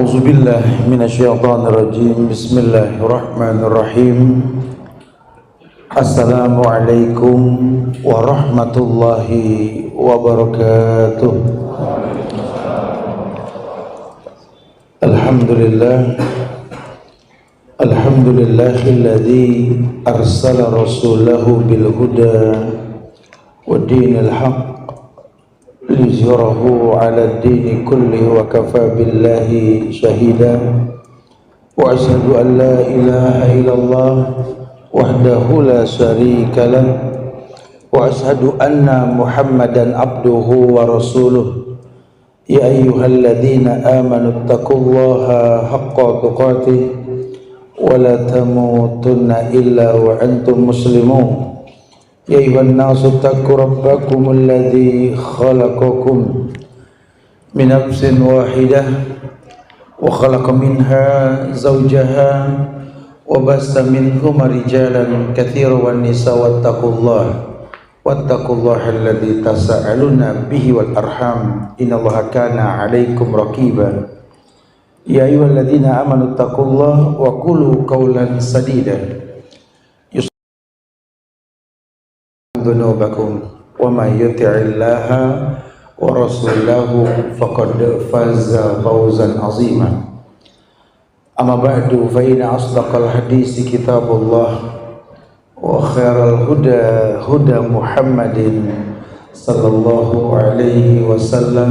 أعوذ بالله من الشيطان الرجيم بسم الله الرحمن الرحيم السلام عليكم ورحمة الله وبركاته الحمد لله الذي أرسل رسوله بالهدى ودين الحق ليظهره على الدين كله وكفى بالله شهيدا وأشهد أن لا إله إلا الله وحده لا شريك له وأشهد أن محمدا عبده ورسوله يا أيها الذين آمنوا اتقوا الله حق تقاته ولا تموتن إلا وأنتم مسلمون يا أيها الناس اتقوا ربكم الذي خلقكم من نفس واحدة وخلق منها زوجها وبث منهما رجالا كثيرا والنساء واتقوا الله الذي تساءلون به والأرحام إن الله كان عليكم رقيبا يا أيها الذين آمنوا اتقوا الله وقولوا قولا سديدا ذنوبكم ومن يطع الله ورسوله فقد فاز فوزا عظيما أما بعد فإن أصدق الحديث كتاب الله وخير الهدى هدى محمد صلى الله عليه وسلم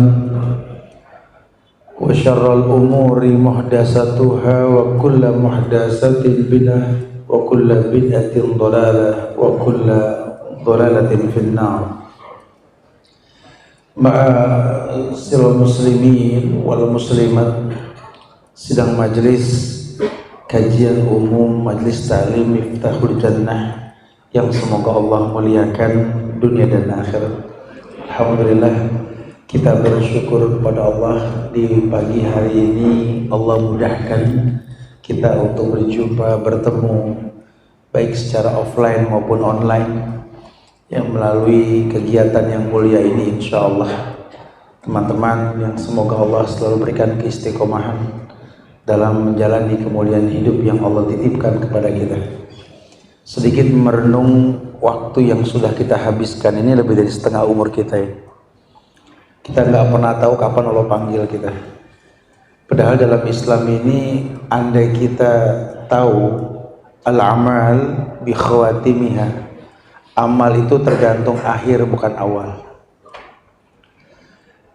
وشر الأمور محدثاتها وكل محدثة بدعة وكل بدعة ضلالة وكل ضلالة في النار Ma'asyiral muslimin wal muslimat, sidang majelis kajian umum Majelis Ta'lim Miftahul Jannah yang semoga Allah muliakan dunia dan akhirat. Alhamdulillah, kita bersyukur kepada Allah di pagi hari ini Allah mudahkan kita untuk berjumpa, bertemu baik secara offline maupun online yang melalui kegiatan yang mulia ini. Insyaallah teman-teman yang semoga Allah selalu berikan keistiqomahan dalam menjalani kemuliaan hidup yang Allah titipkan kepada kita. Sedikit merenung waktu yang sudah kita habiskan, ini lebih dari setengah umur kita ya. Kita nggak pernah tahu kapan Allah panggil kita. Padahal dalam Islam ini andai kita tahu al-amal bi khawatimiha, amal itu tergantung akhir bukan awal.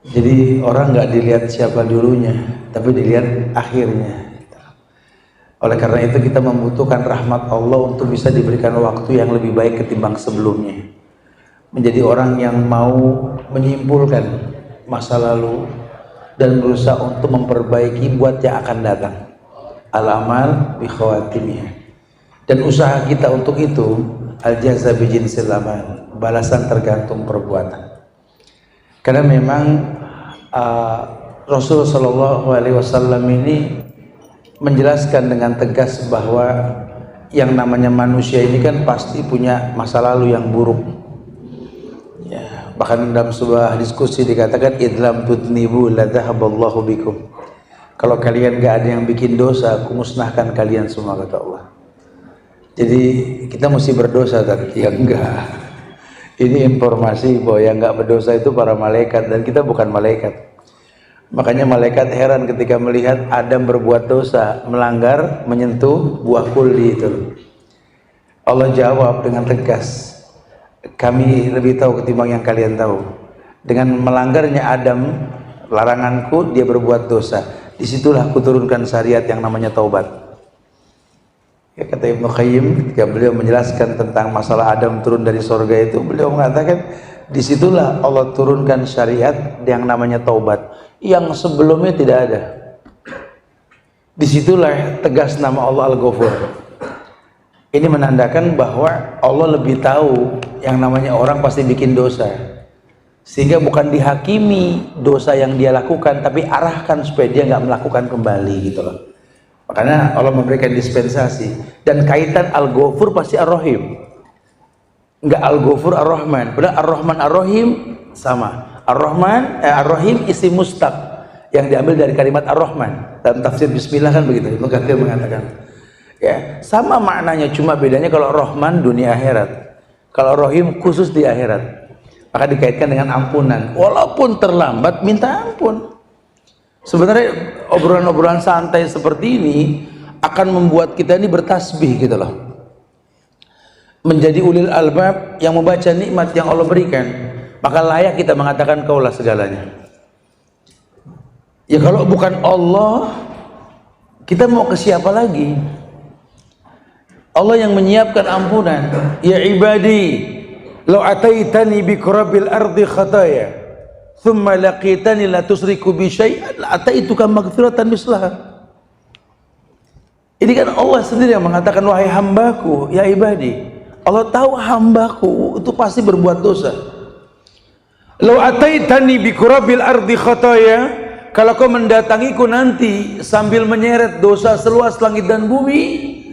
Jadi orang nggak dilihat siapa dulunya, tapi dilihat akhirnya. Oleh karena itu kita membutuhkan rahmat Allah untuk bisa diberikan waktu yang lebih baik ketimbang sebelumnya. Menjadi orang yang mau menyimpulkan masa lalu dan berusaha untuk memperbaiki buat yang akan datang. Al-amal bi khawatimiha. Dan usaha kita untuk itu al-jaza bi jinsil amal, balasan tergantung perbuatan. Karena memang Rasul sallallahu alaihi wasallam ini menjelaskan dengan tegas bahwa yang namanya manusia ini kan pasti punya masa lalu yang buruk. Ya, bahkan dalam sebuah diskusi dikatakan idlam tudnibu la dhahaballahu bikum. Kalau kalian enggak ada yang bikin dosa, aku musnahkan kalian semua, kata Allah. Jadi kita mesti berdosa tadi, ya enggak. Ini informasi bahwa yang enggak berdosa itu para malaikat dan kita bukan malaikat. Makanya malaikat heran ketika melihat Adam berbuat dosa, melanggar, menyentuh buah kuldi itu. Allah jawab dengan tegas, kami lebih tahu ketimbang yang kalian tahu. Dengan melanggarnya Adam laranganku, dia berbuat dosa. Disitulah kuturunkan syariat yang namanya taubat. Ya, kata Ibnu Qayyim ketika beliau menjelaskan tentang masalah Adam turun dari surga itu, beliau mengatakan disitulah Allah turunkan syariat yang namanya taubat yang sebelumnya tidak ada. Disitulah tegas nama Allah Al-Ghafur. Ini menandakan bahwa Allah lebih tahu yang namanya orang pasti bikin dosa, sehingga bukan dihakimi dosa yang dia lakukan, tapi arahkan supaya dia nggak melakukan kembali gitu loh. Makanya Allah memberikan dispensasi. Dan kaitan Al-Ghafur pasti Ar-Rahim, enggak Al-Ghafur Ar-Rahman. Padahal Ar-Rahman Ar-Rahim sama. Ar-Rahman Ar-Rahim isim mustaq yang diambil dari kalimat Ar-Rahman. Dalam tafsir bismillah kan begitu, Ibnu Katsir mengatakan. Ya, sama maknanya, cuma bedanya kalau Rahman dunia akhirat, kalau Rahim khusus di akhirat. Maka dikaitkan dengan ampunan. Walaupun terlambat, minta ampun. Sebenarnya obrolan-obrolan santai seperti ini akan membuat kita ini bertasbih gitu loh. Menjadi ulil albab yang membaca nikmat yang Allah berikan, maka layak kita mengatakan kaulah segalanya. Ya kalau bukan Allah, kita mau ke siapa lagi? Allah yang menyiapkan ampunan. Ya ibadi, law ataitani bi qurabil ardi khataya, thumma laqitani la tusriku bi syai'an, la ataituka maghfiratan mislaha. Ini kan Allah sendiri yang mengatakan, wahai hambaku, ya ibadi. Allah tahu hambaku itu pasti berbuat dosa. Law ataitani bi qurabil ardi khataya, kalau kau mendatangiku nanti sambil menyeret dosa seluas langit dan bumi,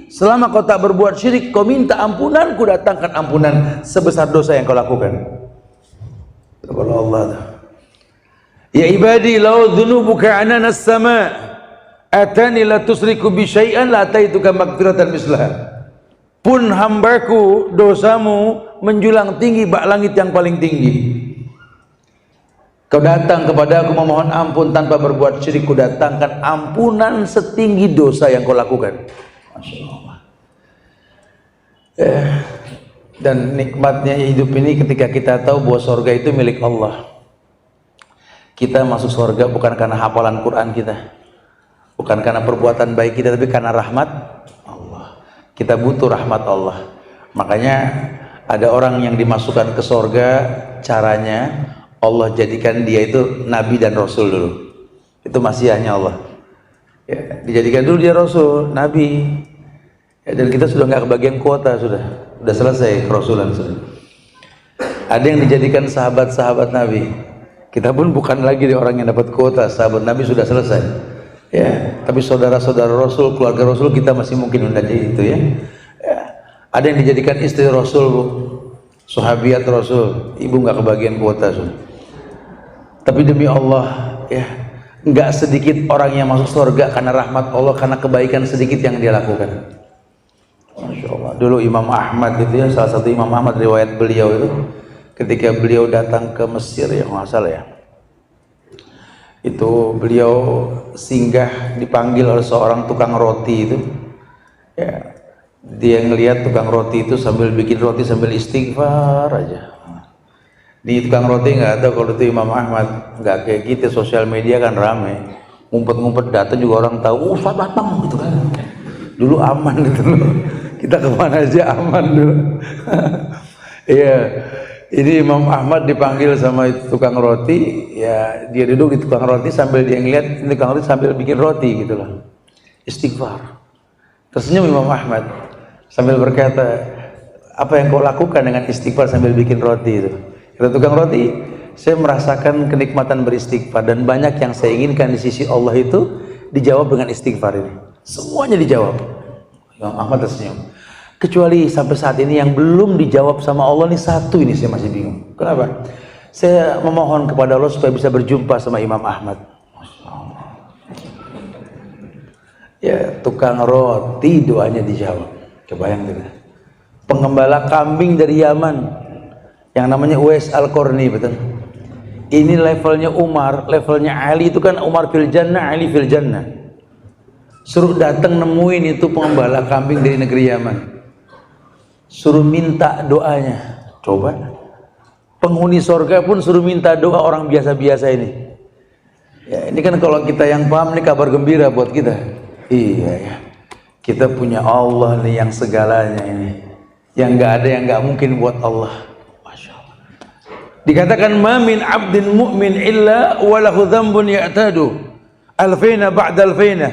selama kau tak berbuat syirik, kau minta ampunan, ku datangkan ampunan sebesar dosa yang kau lakukan. Kalau Allah, ya ibadi, law dhunubuka anana as-sama, atani la tusriku bi syai'an la ataituka maghfiratan mislaha. Pun hambaku, dosamu menjulang tinggi bak langit yang paling tinggi. Kau datang kepada aku memohon ampun tanpa berbuat syirik, ku datangkan ampunan setinggi dosa yang kau lakukan. Masya Allah. Dan nikmatnya hidup ini ketika kita tahu bahwa surga itu milik Allah. Kita masuk surga bukan karena hafalan Quran kita, bukan karena perbuatan baik kita, tapi karena rahmat Allah. Kita butuh rahmat Allah. Makanya ada orang yang dimasukkan ke surga, caranya Allah jadikan dia itu nabi dan rasul dulu. Itu masyiahnya Allah. Ya, dijadikan dulu dia rasul, nabi. Ya, dan kita sudah nggak kebagian kuota, sudah selesai kerasulan sudah. Ada yang dijadikan sahabat-sahabat Nabi. Kita pun bukan lagi orang yang dapat kuota, sahabat Nabi sudah selesai. Ya, tapi saudara-saudara Rasul, keluarga Rasul kita masih mungkin menjadi itu ya. Ya. Ada yang dijadikan istri Rasul, Bu. Sahabiat Rasul, ibu nggak kebagian kuota sudah. Tapi demi Allah, ya, nggak sedikit orang yang masuk surga karena rahmat Allah, karena kebaikan sedikit yang dia lakukan. Masya Allah. Dulu Imam Ahmad itu ya, salah satu Imam Ahmad riwayat beliau itu, ketika beliau datang ke Mesir ya nggak salah ya, itu beliau singgah dipanggil oleh seorang tukang roti itu. Ya, dia ngelihat tukang roti itu sambil bikin roti sambil istighfar aja. Di tukang roti nggak ada, kalau itu Imam Ahmad nggak kayak gitu, sosial media kan rame, ngumpet-ngumpet datang juga orang tahu, Ustaz datang gitu kan. Dulu aman gitu loh, kita kemana aja aman dulu. Iya, ini Imam Ahmad dipanggil sama tukang roti, ya dia duduk di tukang roti sambil dia ngeliat tukang roti sambil bikin roti gitu loh, istighfar. Tersenyum Imam Ahmad sambil berkata, apa yang kau lakukan dengan istighfar sambil bikin roti itu? Kata tukang roti, saya merasakan kenikmatan beristighfar, dan banyak yang saya inginkan di sisi Allah itu dijawab dengan istighfar ini. Semuanya dijawab. Imam Ahmad tersenyum. Kecuali sampai saat ini yang belum dijawab sama Allah ini satu, ini saya masih bingung. Kenapa? Saya memohon kepada Allah supaya bisa berjumpa sama Imam Ahmad. Ya, tukang roti doanya dijawab. Kebayang tidak? Pengembala kambing dari Yaman yang namanya Uwais Al-Qarni, betul. Ini levelnya Umar, levelnya Ali itu kan Umar fil jannah, Ali fil jannah. Suruh datang nemuin itu pengembala kambing dari negeri Yaman. Suruh minta doanya. Coba. Penghuni surga pun suruh minta doa orang biasa-biasa ini. Ya, ini kan kalau kita yang paham, ini kabar gembira buat kita. Iya ya. Kita punya Allah nih yang segalanya ini. Yang nggak ada yang nggak mungkin buat Allah. Dikatakan ma min abdin mu'min illa walahu dzambun ya'tadu alfaina ba'da alfaina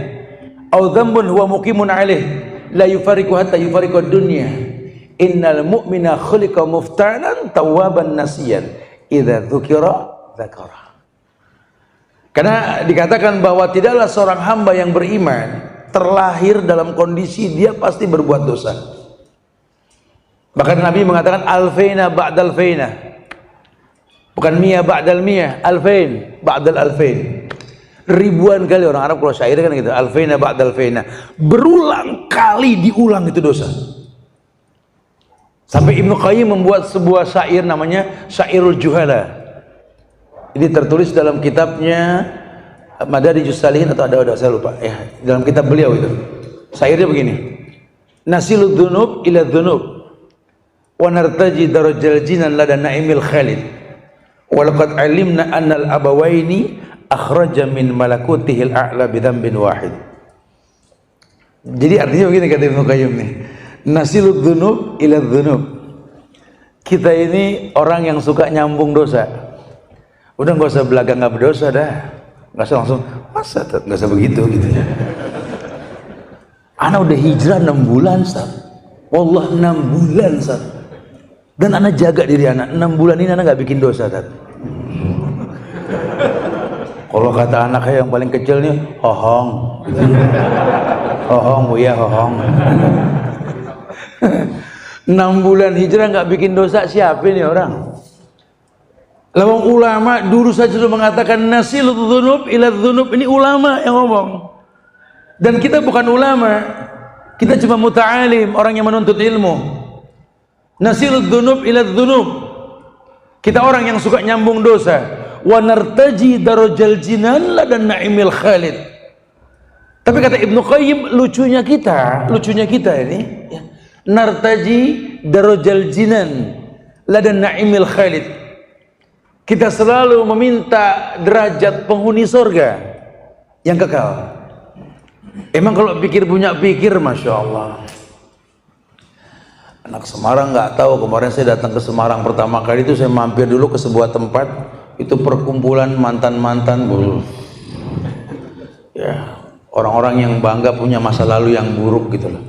aw dzambun huwa muqimun alaih la yufariqu hatta yufariqu ad-dunya innal mu'mina khuliqa muftanan tawwaban nasiyan idza dzukira dzakara. Karena dikatakan bahwa tidaklah seorang hamba yang beriman terlahir dalam kondisi dia pasti berbuat dosa. Bahkan Nabi mengatakan alfaina ba'da alfaina, bukan miyah ba'dal miyah, alfain ba'dal alfain. Ribuan kali orang Arab kalau syair kan gitu, alfaina ba'dal faina, berulang kali diulang itu dosa. Sampai Ibnu Qayyim membuat sebuah syair namanya Syairul Juhala. Ini tertulis dalam kitabnya Madarijus Salihin atau ada saya lupa ya, dalam kitab beliau itu. Syairnya begini: Nasilud dzunub ila dzunub wa nartaji darajal jinan lada na'imil khalid wa laqad alimna annal abawaini akhraja min malakutihil a'la bidhanbin wahid. Jadi artinya begini kata Ibnu Qayyim nih, nasilud dzunub ila dzunub, kita ini orang yang suka nyambung dosa. Udah nggak usah belaga nggak berdosa dah, nggak usah langsung masa nggak usah begitu gitu ya. Ana udah hijrah 6 bulan Ustaz, wallah 6 bulan Ustaz, dan ana jaga diri ana 6 bulan ini ana nggak bikin dosa Ustaz. Kalau kata anak saya yang paling kecil nih, hohong gitu. Hohong ya hohong. 6 bulan hijrah nggak bikin dosa, siapa ini orang? Lawang ulama dulu saja sudah mengatakan nasilud dzunub ila dzunub, ini ulama yang ngomong. Dan kita bukan ulama, kita cuma muta'alim, orang yang menuntut ilmu. Nasilud dzunub ila dzunub, kita orang yang suka nyambung dosa. Wa nartaji darajal jinan ladan na'imil khalid. Tapi kata Ibnu Qayyim, lucunya kita ini ya, nartaji darajal jinan ladan na'imil khalid. Kita selalu meminta derajat penghuni surga yang kekal. Emang kalau pikir punya pikir, Masya Allah. Anak Semarang nggak tahu, kemarin saya datang ke Semarang pertama kali itu saya mampir dulu ke sebuah tempat, itu perkumpulan mantan-mantan ya, orang-orang yang bangga punya masa lalu yang buruk gitu loh,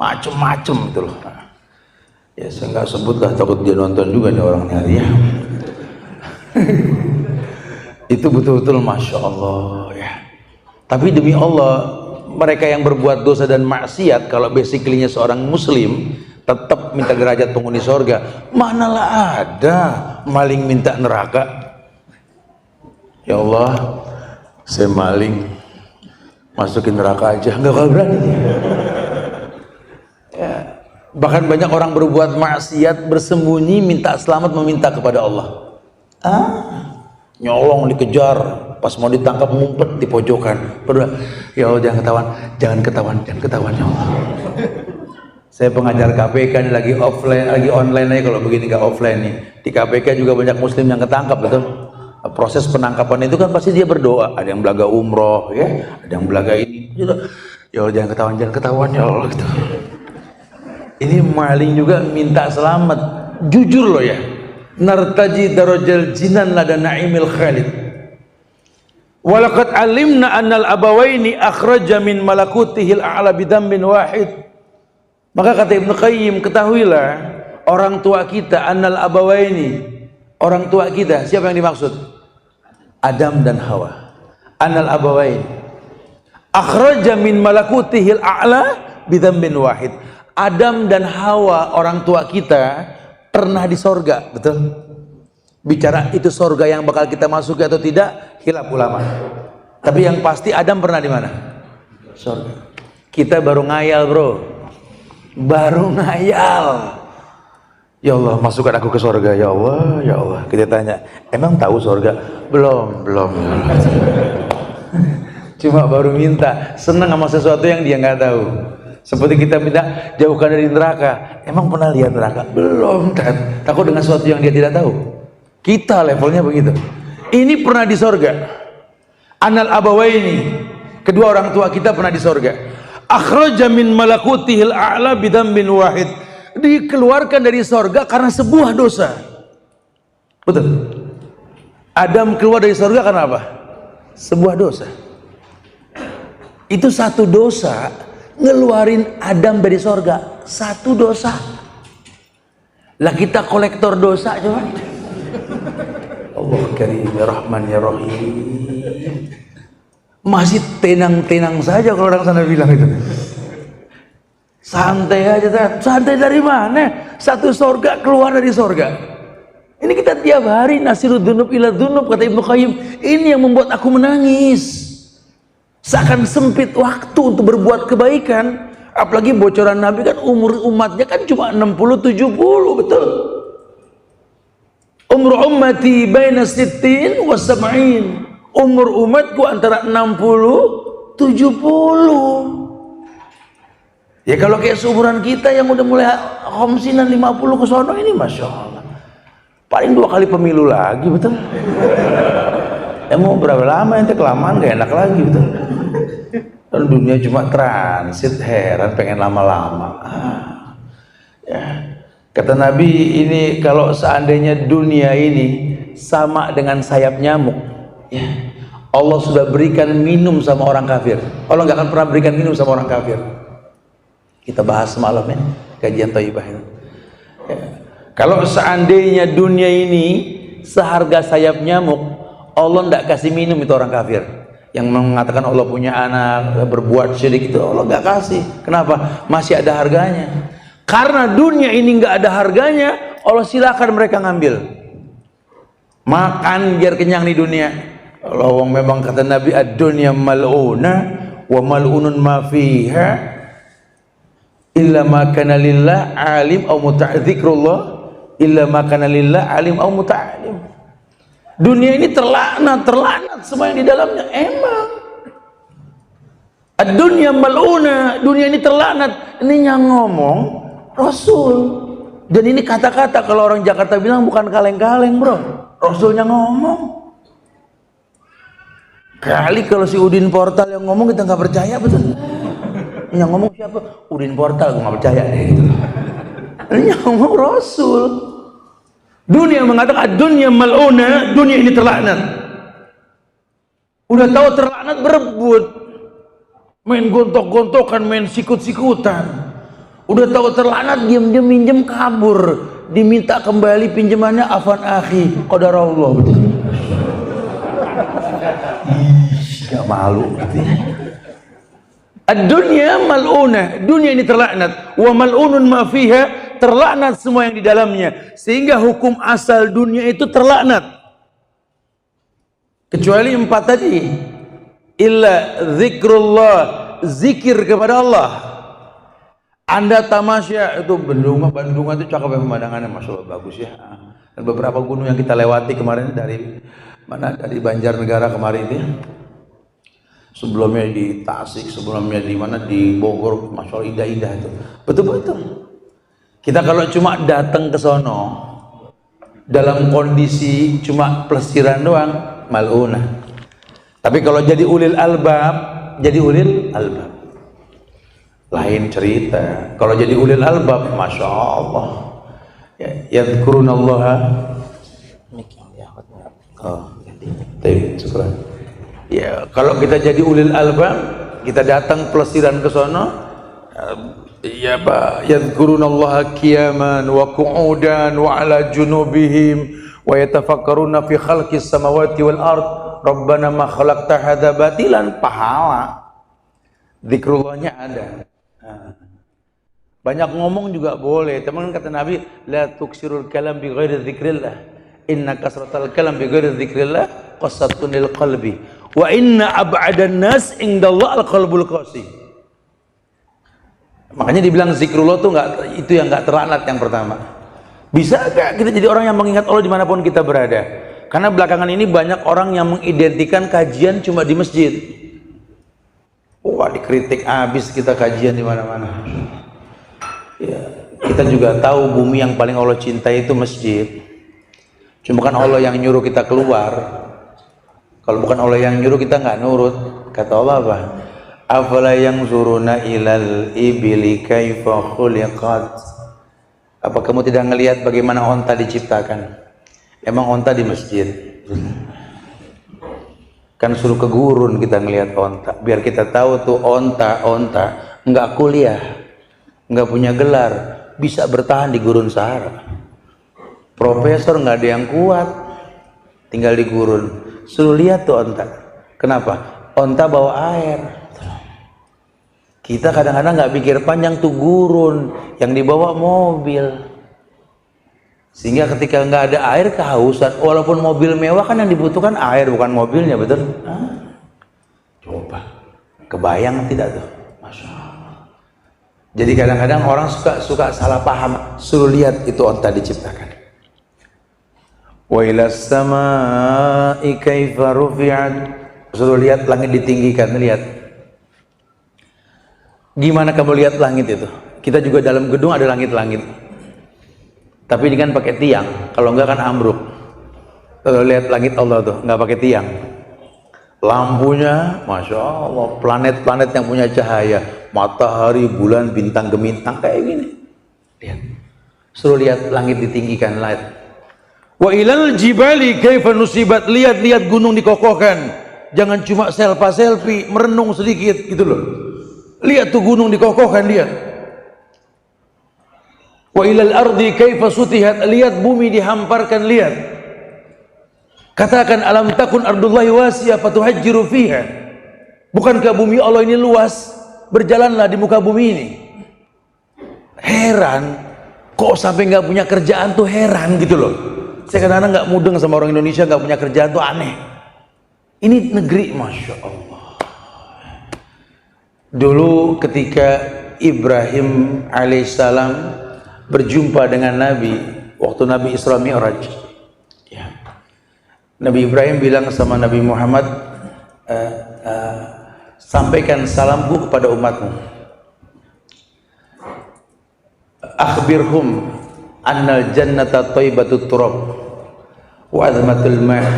macem-macem gitu loh. Ya saya nggak sebut lah, takut dia nonton juga nih orang ini ya. Itu betul-betul Masya Allah ya. Tapi demi Allah, mereka yang berbuat dosa dan maksiat, kalau basically-nya seorang muslim, tetap minta derajat penghuni surga. Manalah ada maling minta neraka. Ya Allah, saya maling, masukin neraka aja, nggak bakal berani ya. Bahkan banyak orang berbuat maksiat bersembunyi, minta selamat, meminta kepada Allah. Nyolong dikejar, pas mau ditangkap ngumpet di pojokan, berdoa, ya Allah jangan ketahuan ya Allah. Saya pengajar KPK ini lagi offline, lagi online aja kalau begini nggak offline nih. Di KPK juga banyak muslim yang ketangkap, betul. Proses penangkapan itu kan pasti dia berdoa, ada yang belaga umroh ya, ada yang belaga ini. Ya Allah jangan ketahuan ya Allah gitu. Ini maling juga minta selamat, jujur loh ya. Nartaji darajal jinan lada na'imil khalid. Walaqad alimna annal abawaini akhraja min malakutihil a'la bidhanbin wahid. Maka kata Ibnu Qayyim, ketahuilah orang tua kita, annal abawaini, orang tua kita, siapa yang dimaksud? Adam dan Hawa. Annal abawaini akhraja min malakutihil a'la bidhanbin wahid. Adam dan Hawa, orang tua kita, pernah di sorga, betul? Bicara itu sorga yang bakal kita masuki atau tidak, khilaf ulama. Tapi yang pasti Adam pernah di mana? Sorga. Kita baru ngayal bro, baru ngayal. Ya Allah, masukkan aku ke sorga, ya Allah, ya Allah. Kita tanya, emang tahu sorga? Belum. Cuma baru minta, senang sama sesuatu yang dia nggak tahu. Seperti kita minta jauhkan dari neraka, emang pernah lihat neraka? Belum, takut dengan sesuatu yang dia tidak tahu. Kita levelnya begitu. Ini pernah di sorga. Anal abawaini, kedua orang tua kita pernah di sorga. Akhraja min malakutihil a'la bidhanbin wahid, dikeluarkan dari sorga karena sebuah dosa. Betul. Adam keluar dari sorga karena apa? Sebuah dosa. Itu satu dosa ngeluarin Adam dari sorga, satu dosa. Lah kita kolektor dosa coba. Allah Karim ya Rahman ya Rahim. Masih tenang-tenang saja kalau orang sana bilang itu. Santai aja, santai dari mana? Satu sorga keluar dari sorga. Ini kita tiap hari nasirud dzunub ila dzunub, kata Ibnu Qayyim. Ini yang membuat aku menangis. Seakan sempit waktu untuk berbuat kebaikan. Apalagi bocoran Nabi kan umur umatnya kan cuma 60-70, betul. Umur ummati baina sittin wa sab'in. Umur umatku antara 60-70. Ya kalau kayak seumuran kita yang udah mulai khamsinan 50 ke sono ini, Masya Allah, paling 2 kali pemilu lagi, betul. Ya mau berapa lama, ente kelamaan gak enak lagi, betul. Dan dunia cuma transit, heran pengen lama-lama. Ya. Kata Nabi ini, kalau seandainya dunia ini sama dengan sayap nyamuk, ya, Allah sudah berikan minum sama orang kafir. Allah nggak akan pernah berikan minum sama orang kafir. Kita bahas semalam ya, kajian Thayyibah itu. Ya. Kalau seandainya dunia ini seharga sayap nyamuk, Allah nggak kasih minum itu orang kafir. Yang mengatakan Allah punya anak, berbuat syirik, itu Allah nggak kasih. Kenapa? Masih ada harganya. Karena dunia ini nggak ada harganya, Allah silakan mereka ngambil. Makan biar kenyang di dunia. Allah memang kata Nabi, ad-dunya mal'una wa mal'unun ma fiha illa ma kana lillah alim aw muta'dzikrullah illa ma kana lillah alim aw muta'alim. Dunia ini terlaknat semua yang di dalamnya. Emang ad-dunya mal'una, dunia ini terlaknat. Ini yang ngomong Rasul. Dan ini kata-kata kalau orang Jakarta bilang bukan kaleng-kaleng, bro. Rasulnya ngomong. Kali kalau si Udin Portal yang ngomong kita nggak percaya, betul. Yang ngomong siapa? Udin Portal, gue nggak percaya deh gitu. Ini yang ngomong Rasul. Dunia mengatakan dunia mal'una, dunia ini terlaknat. Udah tahu terlaknat, berebut, main gontok-gontokan, main sikut-sikutan. Udah tahu terlaknat, diam-diam minjem kabur, diminta kembali pinjamannya, afan akhi qadarallah, betul. Gak malu gitu. Ad-dunya mal'unah, dunia ini terlaknat, wa mal'unun ma fiha, terlaknat semua yang di dalamnya. Sehingga hukum asal dunia itu terlaknat. Kecuali 4 tadi. Illa zikrullah, zikir kepada Allah. Anda tamasya, itu Bandung itu cakep ya pemandangannya, Masya Allah, bagus ya. Dan beberapa gunung yang kita lewati kemarin dari mana, dari Banjarnegara kemarin itu. Sebelumnya di Tasik, sebelumnya di mana, di Bogor, Masya Allah, indah-indah itu. Betul-betul. Kita kalau cuma datang ke sono dalam kondisi cuma pelesiran doang, mal'unah. Tapi kalau jadi ulil albab, lain cerita. Kalau jadi ulil albab, Masya Allah, yadhkurunallaha. Ya, kalau kita jadi ulil albab, kita datang pelesiran ke sono, ya Pak, yadhkurunallaha qiyaman wa qu'udan wa ala junubihim wa yatafakkaruna fi khalqis samawati wal ard rabbana ma khalaqta hadza batilan, pahala. Zikrullahnya ada. Banyak ngomong juga boleh. Teman kata Nabi, la tuksirul kalam bi ghairi dzikrillah. Inna kasratal kalam bi ghairi dzikrillah qasatun lil qalbi. Wa inna ab'adan nas indallah al-qalbul qasi. Makanya dibilang zikrullah tuh itu yang enggak terlaknat yang pertama. Bisa enggak kita jadi orang yang mengingat Allah dimanapun kita berada? Karena belakangan ini banyak orang yang mengidentikan kajian cuma di masjid. Wah, dikritik habis kita kajian di mana-mana. Ya, kita juga tahu bumi yang paling Allah cintai itu masjid. Cuma kan Allah yang nyuruh kita keluar. Kalau bukan Allah yang nyuruh, kita nggak nurut. Kata Allah apa? Afala yanzuruna ilal ibili kaifa khuliqat. Apa kamu tidak ngelihat bagaimana onta diciptakan? Emang onta di masjid? Kan suruh ke gurun kita ngelihat onta, biar kita tahu tuh onta nggak kuliah, nggak punya gelar, bisa bertahan di gurun Sahara. Profesor nggak ada yang kuat, tinggal di gurun. Suruh lihat tuh onta. Kenapa? Onta bawa air. Kita kadang-kadang nggak pikir panjang tuh gurun yang dibawa mobil. Sehingga ketika nggak ada air kehausan, walaupun mobil mewah kan yang dibutuhkan air bukan mobilnya, betul? Coba Kebayang tidak tuh? Masya Allah. Jadi kadang-kadang orang suka salah paham. Suruh lihat itu onta diciptakan. Wa ilas samaa'i kaifa rufi'at. Suruh lihat langit ditinggikan, lihat. Gimana kamu lihat langit itu? Kita juga dalam gedung ada langit-langit. Tapi ini kan pakai tiang, kalau enggak kan ambruk. Kalau lihat langit Allah tuh, enggak pakai tiang. Lampunya, Masya Allah, planet-planet yang punya cahaya, matahari, bulan, bintang, gemintang, kayak gini. Lihat. Suruh lihat langit ditinggikan, lihat. Wa ilal jibali kaifa nusibat, lihat gunung dikokohkan. Jangan cuma selfie, merenung sedikit gitu loh. Lihat tuh gunung dikokohkan, lihat. Wa ilal ardi kaifa sutihat, lihat bumi dihamparkan, lihat. Katakan alam takun ardullahi wasiyah fatuhajjiru fiha. Bukankah bumi Allah ini luas? Berjalanlah di muka bumi ini. Heran, kok sampai nggak punya kerjaan tuh heran gitu loh. Saya kadang-kadang nggak mudeng sama orang Indonesia nggak punya kerjaan tuh aneh. Ini negeri, Masya Allah. Dulu ketika Ibrahim alaihissalam berjumpa dengan Nabi waktu Nabi Isra Mi'raj, ya. Nabi Ibrahim bilang sama Nabi Muhammad, sampaikan salamku kepada umatmu. Akhbirhum annal jannata thayyibatut turab wa azmatul ma'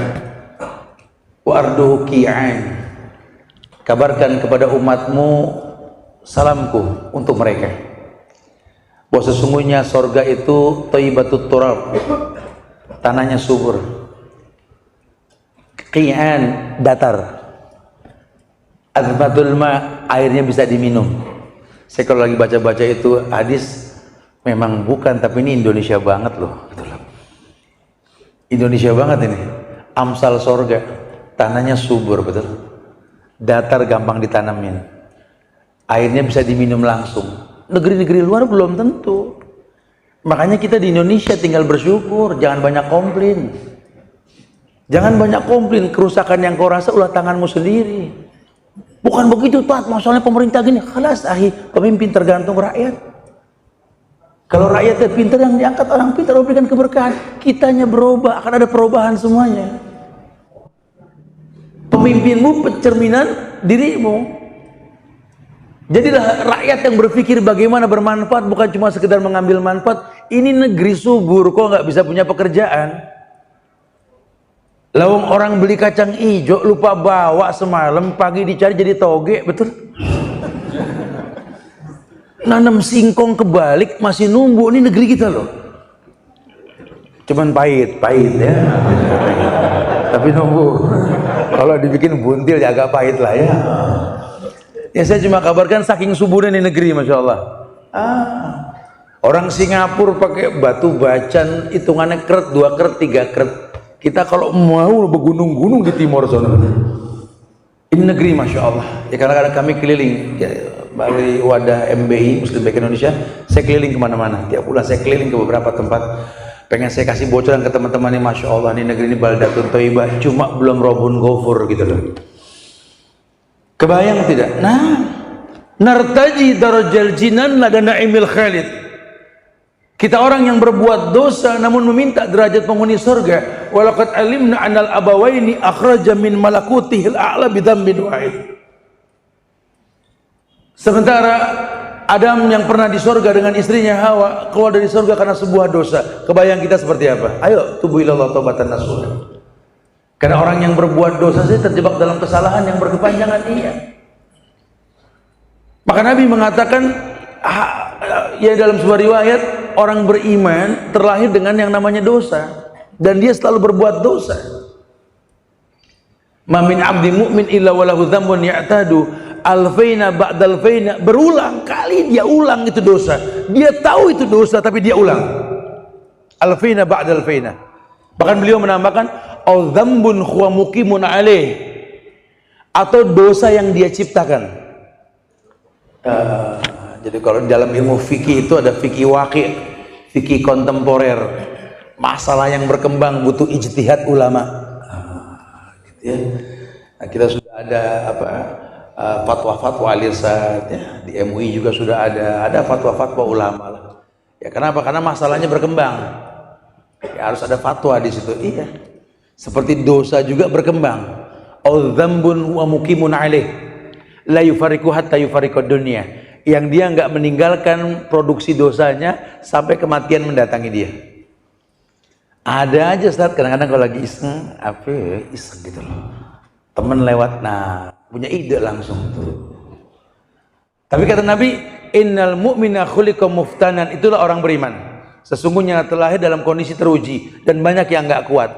wa arduhu qi'an. Kabarkan kepada umatmu salamku untuk mereka, bahwa sesungguhnya sorga itu thayyibatut turab, tanahnya subur, qi'an, datar, azmatul ma', airnya bisa diminum. Saya kalau lagi baca-baca itu hadis, memang bukan, tapi ini Indonesia banget loh. Indonesia banget ini. Amsal sorga, tanahnya subur, betul. Datar, gampang ditanamin. Airnya bisa diminum langsung. Negeri-negeri luar belum tentu. Makanya kita di Indonesia tinggal bersyukur, jangan banyak komplain. Jangan banyak komplain, kerusakan yang kau rasa ulah tanganmu sendiri. Bukan begitu, Tat, masalahnya pemerintah gini. Khalas, pemimpin tergantung rakyat. Kalau rakyatnya pintar, yang diangkat orang pintar, memberikan keberkahan. Kitanya berubah, akan ada perubahan semuanya. Pemimpinmu pencerminan dirimu. Jadilah rakyat yang berpikir bagaimana bermanfaat, bukan cuma sekedar mengambil manfaat. Ini negeri subur, kok nggak bisa punya pekerjaan? Lawang orang beli kacang hijau lupa bawa semalam, pagi dicari jadi toge, betul? Nanam singkong kebalik masih numbuh, ini negeri kita loh. Cuman pahit ya. Tapi numbuh. Kalau dibikin buntil ya agak pahit lah ya. Ya saya cuma kabarkan saking suburnya di negeri, Masya Allah. Orang Singapura pakai batu bacan, hitungannya keret, 2 keret, 3 keret. Kita kalau mau bergunung-gunung di timur sana. Ini negeri, Masya Allah. Ya kadang-kadang kami keliling, ya, dari wadah MBI Muslim Baik Indonesia, saya keliling kemana-mana. Tiap bulan saya keliling ke beberapa tempat. Pengen saya kasih bocoran ke teman-teman ini, Masya Allah, ini negeri ini baldatun thayyibah, cuma belum robun ghafur gitu loh. Kebayang tidak? Nah, nartaji darajal jinan lada na'imil khalid. Kita orang yang berbuat dosa namun meminta derajat penghuni surga. Walaqad alimna anal abawaini akhraja min malakutihil a'la bidambin wahid. Sementara Adam yang pernah di surga dengan istrinya Hawa keluar dari surga karena sebuah dosa. Kebayang kita seperti apa? Ayo tubu ilallah taubatan nasuha. Karena orang yang berbuat dosa saja terjebak dalam kesalahan yang berkepanjangan, iya. Maka Nabi mengatakan, ya dalam sebuah riwayat, orang beriman terlahir dengan yang namanya dosa dan dia selalu berbuat dosa. Ma min 'abdi mu'min illa walahu dzambun ya'tadu alfaina ba'dalfaina, berulang kali dia ulang itu dosa. Dia tahu itu dosa tapi dia ulang. Alfaina ba'dalfaina. Bahkan beliau menambahkan au dzambun huwa muqimun alaih, atau dosa yang dia ciptakan. Jadi kalau dalam ilmu fikih itu ada fikih waqi', fikih kontemporer. Masalah yang berkembang butuh ijtihad ulama. Gitu ya. Nah, kita sudah ada fatwa-fatwa al-irsad ya. Di MUI juga sudah ada fatwa-fatwa ulama lah. Ya kenapa? Karena masalahnya berkembang. Ya, harus ada fatwa di situ. Iya. Seperti dosa juga berkembang. Au dzambun wa muqimun alaih la yufariqu hatta yufariqud dunya. Yang dia nggak meninggalkan produksi dosanya sampai kematian mendatangi dia. Ada aja Ustaz, kadang-kadang kalau lagi iseng, iseng gitu loh. Temen lewat, nah punya ide langsung tuh. Tapi kata Nabi, innal mu'mina khuliqa muftanan, itulah orang beriman. Sesungguhnya terlahir dalam kondisi teruji dan banyak yang nggak kuat.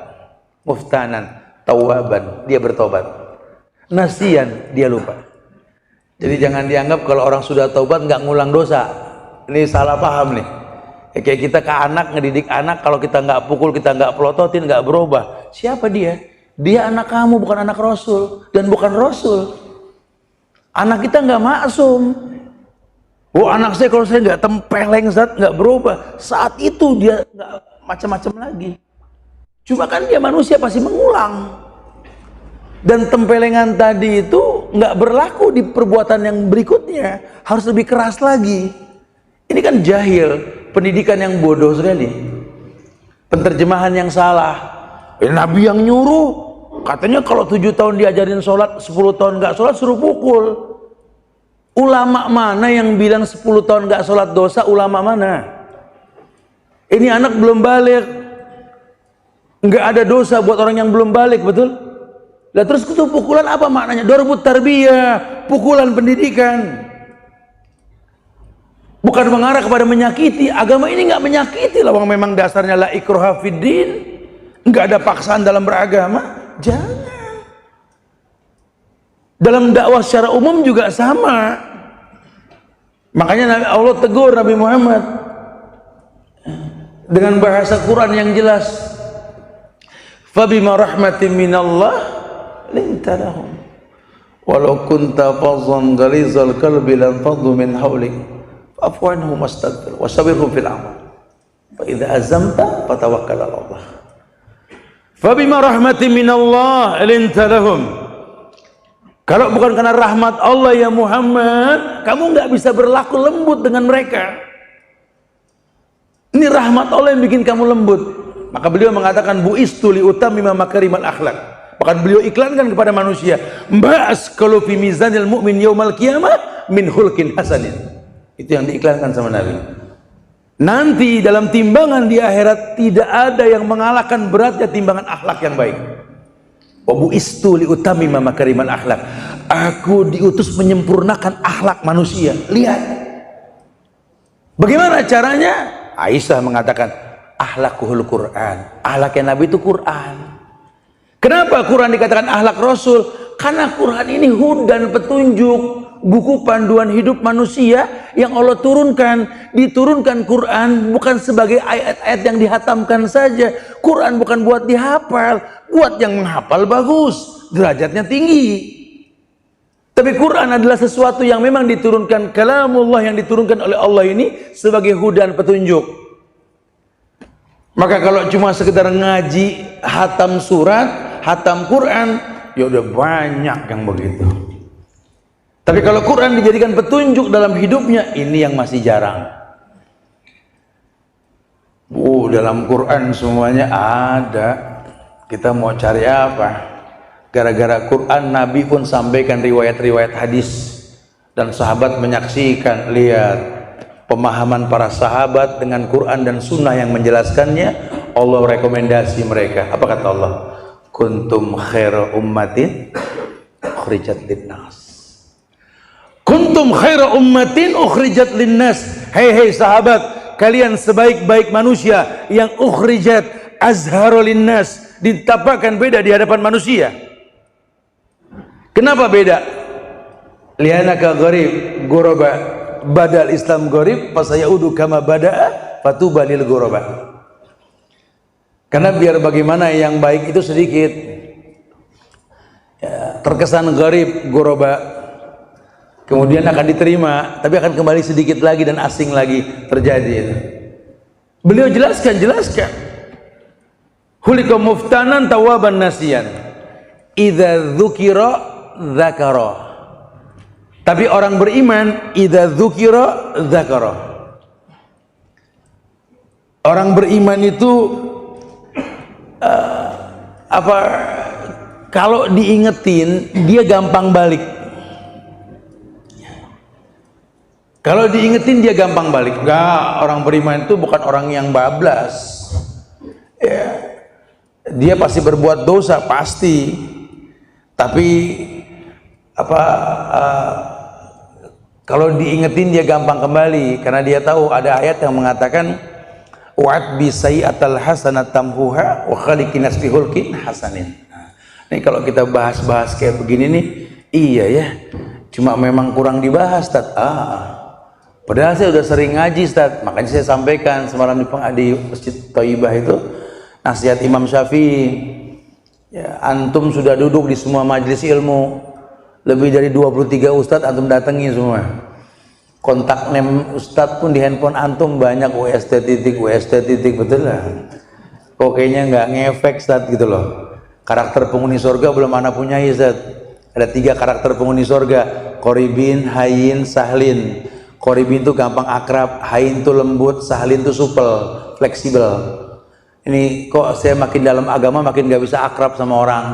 Muftanan, tawaban, dia bertobat. Nasian, dia lupa. Jadi jangan dianggap kalau orang sudah taubat nggak ngulang dosa. Ini salah paham nih. Ya, kayak kita ke anak, ngedidik anak, kalau kita nggak pukul, kita nggak pelototin, nggak berubah. Siapa dia? Dia anak kamu, bukan anak Rasul. Dan bukan Rasul. Anak kita nggak maksum. Oh, anak saya kalau saya nggak tempeleng, nggak berubah. Saat itu dia nggak macam-macam lagi. Cuma kan dia manusia pasti mengulang. Dan tempelengan tadi itu nggak berlaku di perbuatan yang berikutnya. Harus lebih keras lagi. Ini kan jahil, pendidikan yang bodoh sekali, penerjemahan yang salah. Nabi yang nyuruh, katanya kalau 7 tahun diajarin sholat, 10 tahun nggak sholat suruh pukul. Ulama mana yang bilang 10 tahun nggak sholat dosa? Ulama mana? Ini anak belum balik, nggak ada dosa buat orang yang belum balik, betul? Lah terus itu pukulan apa maknanya? Darbut tarbiyah, pukulan pendidikan. Bukan mengarah kepada menyakiti. Agama ini nggak menyakiti lah, memang dasarnya la ikraha fiddin, nggak ada paksaan dalam beragama. Jangan. Dalam dakwah secara umum juga sama. Makanya Allah tegur Nabi Muhammad dengan bahasa Quran yang jelas. Fabima rahmatin minallah linta lahum walau kunta fazzan ghalizal qalbi lan faddu min hawlik. Afwanhum wastaghfir wasabirhum fil amal. Fa idza azamta fatawakkal 'ala Allah. Fa bima rahmatin minallah linta lahum. Kalau bukan karena rahmat Allah ya Muhammad, kamu nggak bisa berlaku lembut dengan mereka. Ini rahmat Allah yang bikin kamu lembut. Maka beliau mengatakan bu'istu li utammima makarimal akhlak. Bahkan beliau iklankan kepada manusia, "Ba'as kalau fi mizanil mu'min yaumal qiyamah min hulkin hasanin." Itu yang diiklankan sama Nabi. Nanti dalam timbangan di akhirat tidak ada yang mengalahkan beratnya timbangan akhlak yang baik. Wa bu'istu li utammima makarimal akhlak. Aku diutus menyempurnakan akhlak manusia. Lihat. Bagaimana caranya? Aisyah mengatakan, akhlakuhul Quran. Akhlaknya Nabi itu Quran. Kenapa Quran dikatakan akhlak Rasul? Karena Quran ini hudan, petunjuk, buku panduan hidup manusia yang Allah turunkan. Diturunkan Quran bukan sebagai ayat-ayat yang dihatamkan saja. Quran bukan buat dihafal, buat yang menghafal bagus, derajatnya tinggi. Tapi Quran adalah sesuatu yang memang diturunkan, kalamullah yang diturunkan oleh Allah ini sebagai hudan, petunjuk. Maka kalau cuma sekedar ngaji, hatam surat, hatam Quran, ya udah banyak yang begitu. Tapi kalau Quran dijadikan petunjuk dalam hidupnya, ini yang masih jarang. Dalam Quran semuanya ada. Kita mau cari apa? Gara-gara Quran, Nabi pun sampaikan riwayat-riwayat hadis. Dan sahabat menyaksikan, lihat pemahaman para sahabat dengan Quran dan sunnah yang menjelaskannya. Allah rekomendasi mereka. Apa kata Allah? Kuntum khaira ummatin ukhrijat linnas. Kuntum khaira ummatin ukhrijat linnas. Hei sahabat, kalian sebaik-baik manusia yang ukhrijat azharu linnas, ditampakkan beda di hadapan manusia. Kenapa beda? Lianaka gharib ghuraba, badal Islam gharib fasayaudu kama bada'a fatuba lil ghuraba. Karena biar bagaimana yang baik itu sedikit, ya, terkesan gharib ghuraba, kemudian akan diterima, tapi akan kembali sedikit lagi dan asing lagi terjadi. Beliau jelaskan. Hulika muftanan tawaban nasiyan. Idza dzukira dzakara. Tapi orang beriman idza dzukira dzakara. Orang beriman itu kalau diingetin dia gampang balik. Kalau diingetin dia gampang balik. Enggak, orang beriman itu bukan orang yang bablas. Ya, dia pasti berbuat dosa pasti. Tapi kalau diingetin dia gampang kembali karena dia tahu ada ayat yang mengatakan wa'ad bi sayyi'atal hasanat tamhuha wa khaliqin nas bi khulqin hasanin. Nih kalau kita bahas-bahas kayak begini nih, iya ya. Cuma memang kurang dibahas, Ustaz. Padahal saya udah sering ngaji, Ustaz. Makanya saya sampaikan semalam di Masjid Thayyibah itu nasihat Imam Syafi'i. Ya, antum sudah duduk di semua majelis ilmu. Lebih dari 23 ustadz antum datangi semua. Kontak name ustadz pun di handphone antum banyak, WST titik, betul lah. Kok kayaknya nggak ngefek, Ustadz, gitu loh. Karakter penghuni surga belum ana punya, Ustadz. Ada 3 karakter penghuni surga: Qoribin, Hayyin, Sahlin. Qoribin itu gampang akrab, Hayyin itu lembut, Sahlin itu supel, fleksibel. Ini kok saya makin dalam agama makin nggak bisa akrab sama orang.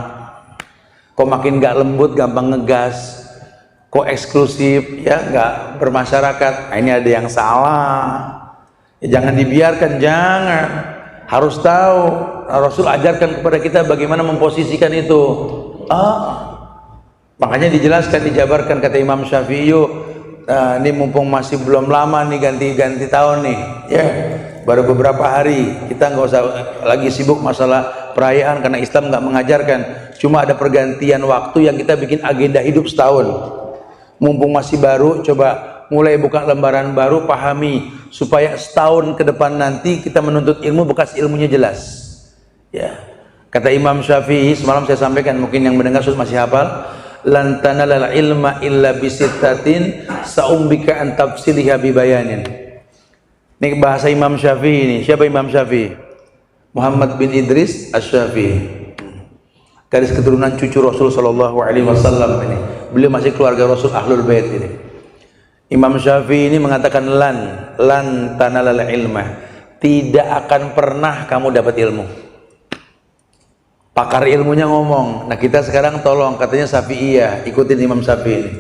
Kok makin nggak lembut, gampang ngegas. Kok eksklusif, ya nggak bermasyarakat. Nah, ini ada yang salah. Ya, jangan dibiarkan, jangan. Harus tahu. Rasul ajarkan kepada kita bagaimana memposisikan itu. Makanya dijelaskan, dijabarkan kata Imam Syafi'i. Ini mumpung masih belum lama nih ganti tahun nih, ya. Baru beberapa hari, kita nggak usah lagi sibuk masalah perayaan karena Islam nggak mengajarkan. Cuma ada pergantian waktu yang kita bikin agenda hidup setahun. Mumpung masih baru, coba mulai buka lembaran baru, pahami supaya setahun ke depan nanti kita menuntut ilmu bekas ilmunya jelas. Ya, kata Imam Syafi'i semalam saya sampaikan, mungkin yang mendengar masih hafal. Lan tanalal ilma illa bisittatin sa'umbika an tafsiliha bibayanin. Ini bahasa Imam Syafi'i ini. Siapa Imam Syafi'i? Muhammad bin Idris Asy-Syafi'i. Garis keturunan cucu Rasul sallallahu alaihi wasallam ini. Beliau masih keluarga Rasul Ahlul Bait ini. Imam Syafi'i ini mengatakan lan tanalal ilma. Tidak akan pernah kamu dapat ilmu. Pakar ilmunya ngomong. Nah, kita sekarang tolong, katanya Syafi'iyah, ikutin Imam Syafi'i ini.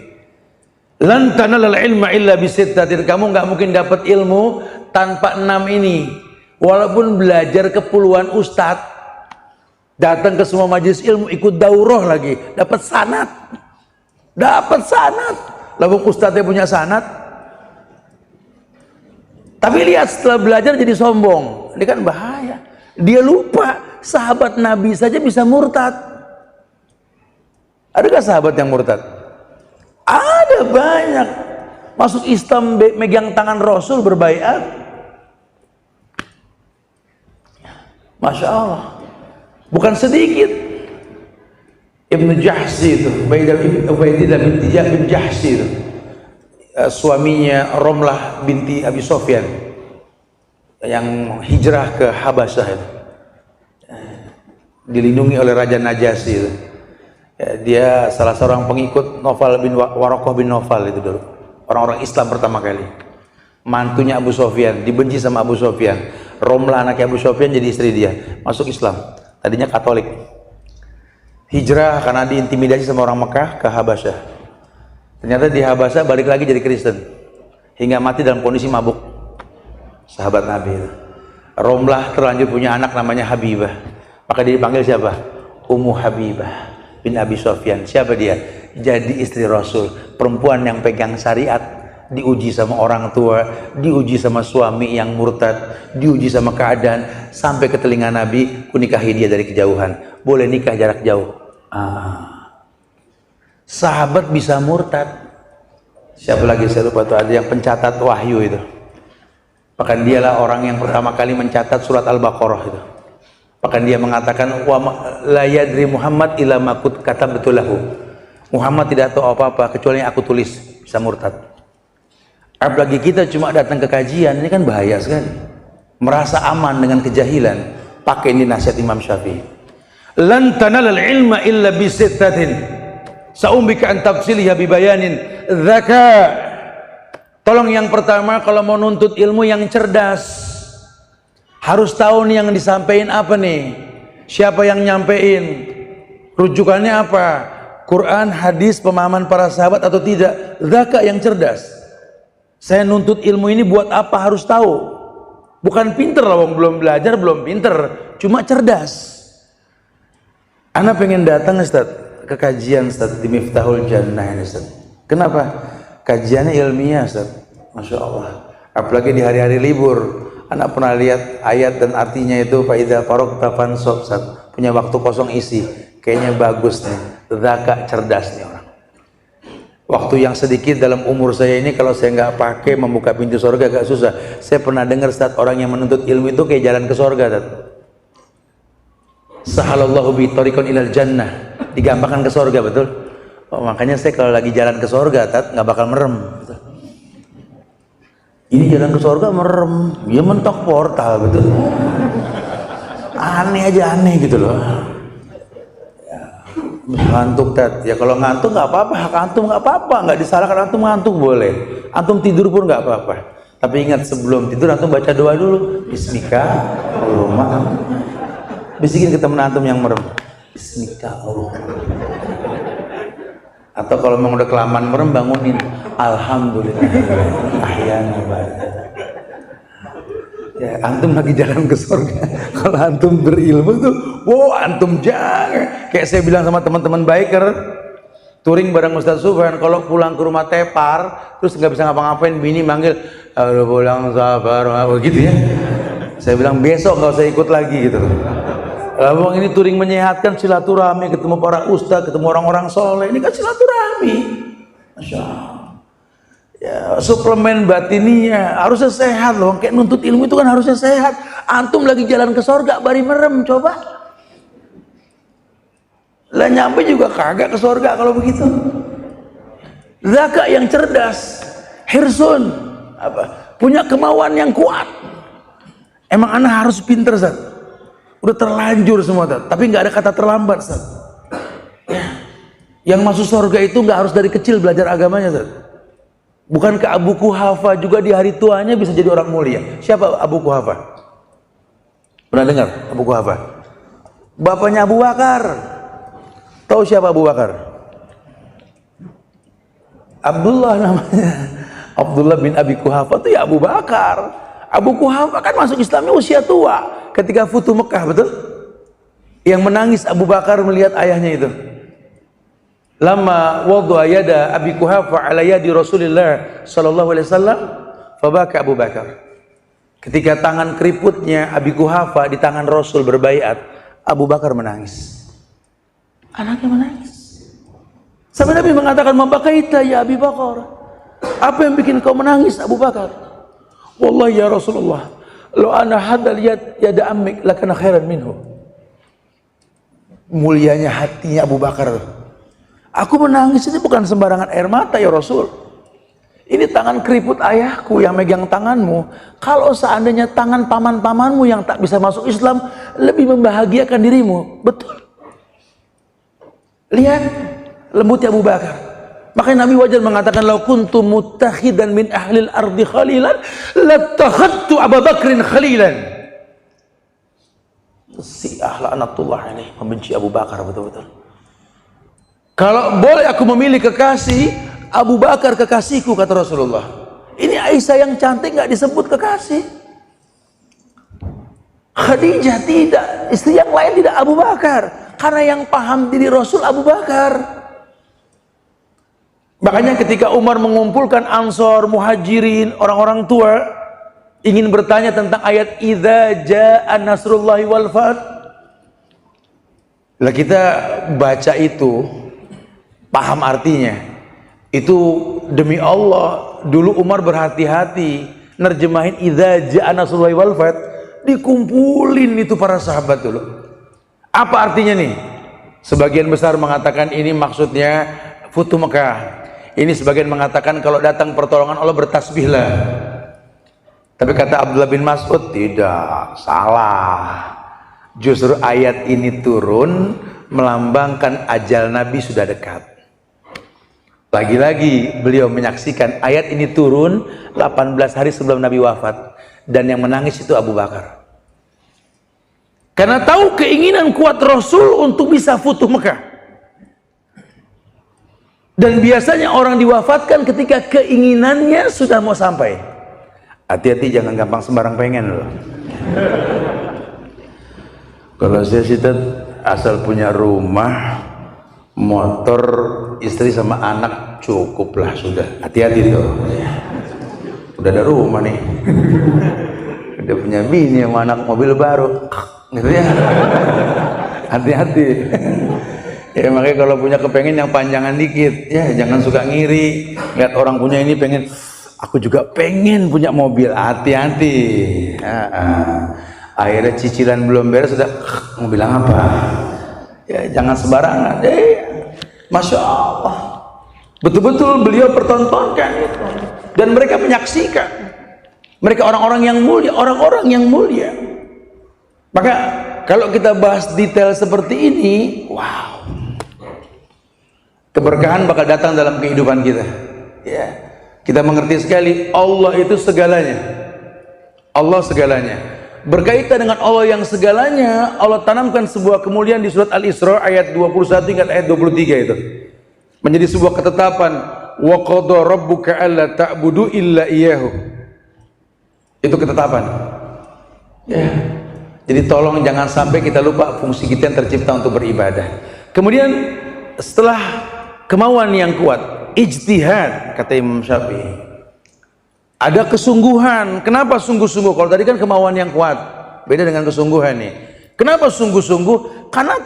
Lan tanalal ilma illa bisittatin. Kamu nggak mungkin dapat ilmu tanpa 6 ini. Walaupun belajar ke puluhan ustadz, datang ke semua majelis ilmu, ikut daurah lagi, dapat sanad. Lalu ustadznya punya sanad. Tapi lihat setelah belajar jadi sombong. Ini kan bahaya. Dia lupa sahabat Nabi saja bisa murtad. Adakah sahabat yang murtad? Ada banyak. Masuk Islam megang tangan Rasul berbaiat. Masya Allah. Bukan sedikit. Ibnu Jahsi itu, Ubaidah bin Jahsi itu, suaminya Romlah binti Abi Sofyan yang hijrah ke Habasyah itu, dilindungi oleh Raja Najasyi itu. Dia salah seorang pengikut Nawfal bin Waraqah bin Nawfal itu dulu, orang-orang Islam pertama kali. Mantunya Abu Sofyan, dibenci sama Abu Sofyan. Romlah anaknya Abu Sofyan jadi istri dia, masuk Islam. Tadinya Katolik, hijrah karena diintimidasi sama orang Mekah ke Habasyah. Ternyata di Habasyah balik lagi jadi Kristen hingga mati dalam kondisi mabuk. Sahabat Nabi itu. Romlah terlanjur punya anak namanya Habibah, maka dia dipanggil siapa? Ummu Habibah bin Abi Sofyan. Siapa dia? Jadi istri Rasul, perempuan yang pegang syariat. Diuji sama orang tua, diuji sama suami yang murtad, diuji sama keadaan, sampai ke telinga Nabi, ku nikahi dia dari kejauhan. Boleh nikah jarak jauh. Sahabat bisa murtad. Siapa lagi saya lupa tuh, ada yang pencatat wahyu itu. Bahkan dialah orang yang pertama kali mencatat surat Al-Baqarah itu. Bahkan dia mengatakan, wa la yadri Muhammad illa ma katabtu lahu. Muhammad tidak tahu apa-apa kecuali yang aku tulis. Bisa murtad. Apalagi kita cuma datang ke kajian, ini kan bahaya sekali. Merasa aman dengan kejahilan. Pakai ini nasihat Imam Syafi'i. Lan tanalal ilma illa bisittatin. Sa'umbika an tafsiliha bibayanin. zaka. Tolong yang pertama kalau mau nuntut ilmu yang cerdas. Harus tahu nih yang disampaikan apa nih. Siapa yang nyampein? Rujukannya apa? Quran, hadis, pemahaman para sahabat atau tidak? Zaka yang cerdas. Saya nuntut ilmu ini buat apa? Harus tahu. Bukan pinter lah, belum belajar, belum pinter. Cuma cerdas. Ana pengen datang Ustaz ke kajian Ustaz di Miftahul Jannah ini Ustaz. Kenapa? Kajiannya ilmiah Ustaz. Masya Allah. Apalagi di hari-hari libur. Anak pernah lihat ayat dan artinya itu faida faragta fansab Ustaz. Punya waktu kosong isi. Kayaknya bagus nih. Zaka cerdas nih orang. Waktu yang sedikit dalam umur saya ini kalau saya nggak pakai membuka pintu surga agak susah. Saya pernah dengar Ustaz orang yang menuntut ilmu itu kayak jalan ke surga Ustaz. Sahalallahu bi tariqan ilal jannah. Digampangkan ke surga betul. Oh, makanya saya kalau lagi jalan ke surga Ustaz nggak bakal merem. Betul. Ini jalan ke surga merem. Dia mentok portal betul. Aneh aja aneh gitu loh. Ngantuk Tat, ya kalau ngantuk nggak apa-apa, hak antum nggak apa-apa, nggak disalahkan antum ngantuk boleh, antum tidur pun nggak apa-apa. Tapi ingat sebelum tidur antum baca doa dulu, Bismillahirrahmanirrahim. Bisikin ke temen antum yang merem, Bismillahirrahmanirrahim. Atau kalau memang udah kelamaan merem bangunin, Alhamdulillah, ahyana ba'da. Ya, antum lagi jalan ke surga. Kalau antum berilmu tuh, wow, antum jangan. Kayak saya bilang sama teman-teman biker, touring bareng Ustaz Subhan, kalau pulang ke rumah tepar, terus nggak bisa ngapa-ngapain, bini manggil, udah pulang sabar, gitu ya. Saya bilang besok nggak usah ikut lagi gitu. Lalu ini touring menyehatkan silaturahmi, ketemu para ustaz, ketemu orang-orang soleh, ini kan silaturahmi. Masya Allah. Ya, suplemen batininya harusnya sehat loh. Kayak nuntut ilmu itu kan harusnya sehat. Antum lagi jalan ke surga bari merem, coba. Lah nyampe juga kagak ke surga kalau begitu. Zaka yang cerdas, hirsun, apa? Punya kemauan yang kuat. Emang anak harus pinter, Zat. Udah terlanjur semua, Zat. Tapi nggak ada kata terlambat, Zat. Ya. Yang masuk surga itu nggak harus dari kecil belajar agamanya, Zat. Bukankah Abu Quhafa juga di hari tuanya bisa jadi orang mulia? Siapa Abu Quhafa? Pernah dengar Abu Quhafa? Bapaknya Abu Bakar. Tahu siapa Abu Bakar? Abdullah namanya. Abdullah bin Abi Quhafa itu ya Abu Bakar. Abu Quhafa kan masuk Islamnya usia tua. Ketika Futuh Mekah, betul? Yang menangis Abu Bakar melihat ayahnya itu. Lama wadha yada Abi Quhafa ala yadi Rasulullah sallallahu alaihi wasallam, fabaka Abu Bakar. Ketika tangan keriputnya Abi Quhafa di tangan Rasul berbaiat, Abu Bakar menangis. Anaknya menangis. Sampai Nabi mengatakan, "Mabakaita ya Abi Bakar?" Apa yang bikin kau menangis Abu Bakar? Wallahi ya Rasulullah, lo ana hadal yada ammik lakana khairan minhu. Mulianya hatinya Abu Bakar. Aku menangis ini bukan sembarangan air mata ya Rasul. Ini tangan keriput ayahku yang megang tanganmu. Kalau seandainya tangan paman-pamanmu yang tak bisa masuk Islam lebih membahagiakan dirimu. Betul. Lihat lembutnya Abu Bakar. Makanya Nabi wajar mengatakan, "Lau kuntu muttakhidan min ahlil ardi khalilan, lattakhadtu Abu Bakrin khalilan." Si laknatullah ini membenci Abu Bakar betul-betul. Kalau boleh aku memilih kekasih, Abu Bakar kekasihku, kata Rasulullah. Ini Aisyah yang cantik nggak disebut kekasih. Khadijah tidak, istri yang lain tidak, Abu Bakar. Karena yang paham diri Rasul Abu Bakar. Makanya ketika Umar mengumpulkan Ansor, Muhajirin, orang-orang tua, ingin bertanya tentang ayat Idza jaa nasrullahi wal fath. Lah kita baca itu, paham artinya. Itu demi Allah, dulu Umar berhati-hati nerjemahin idza jaa nasrullahi wal fath, dikumpulin itu para sahabat dulu. Apa artinya nih? Sebagian besar mengatakan ini maksudnya Futuh Mekah. Ini sebagian mengatakan kalau datang pertolongan Allah bertasbihlah. Tapi kata Abdullah bin Mas'ud, tidak, salah. Justru ayat ini turun melambangkan ajal Nabi sudah dekat. Lagi-lagi beliau menyaksikan ayat ini turun 18 hari sebelum Nabi wafat, dan yang menangis itu Abu Bakar. Karena tahu keinginan kuat Rasul untuk bisa futuh Mekah. Dan biasanya orang diwafatkan ketika keinginannya sudah mau sampai. Hati-hati, jangan gampang sembarang pengen loh. Kalau saya sih asal punya rumah, motor, istri sama anak cukuplah sudah. Hati-hati tuh. Udah ada rumah nih, udah punya bini sama anak, mobil baru, gitu ya. Hati-hati. Ya makanya kalau punya kepengen yang panjangan dikit, ya jangan suka ngiri. Lihat orang punya ini pengen, aku juga pengen punya mobil. Hati-hati. Akhirnya cicilan belum beres sudah mau bilang apa? Ya jangan sembarangan. Masya Allah, betul-betul beliau pertontonkan itu, dan mereka menyaksikan. Mereka orang-orang yang mulia, orang-orang yang mulia. Maka kalau kita bahas detail seperti ini, wow, keberkahan bakal datang dalam kehidupan kita. Ya, kita mengerti sekali Allah itu segalanya. Allah segalanya. Berkaitan dengan Allah yang segalanya, Allah tanamkan sebuah kemuliaan di surat Al-Isra ayat 21 hingga ayat 23 itu. Menjadi sebuah ketetapan, wa qada rabbuka alla ta'budu illa iyyahu. Itu ketetapan. Ya. Jadi tolong jangan sampai kita lupa fungsi kita yang tercipta untuk beribadah. Kemudian setelah kemauan yang kuat, ijtihad, kata Imam Syafi'i. Ada kesungguhan. Kenapa sungguh-sungguh? Kalau tadi kan kemauan yang kuat, beda dengan kesungguhan nih. Kenapa sungguh-sungguh? Karena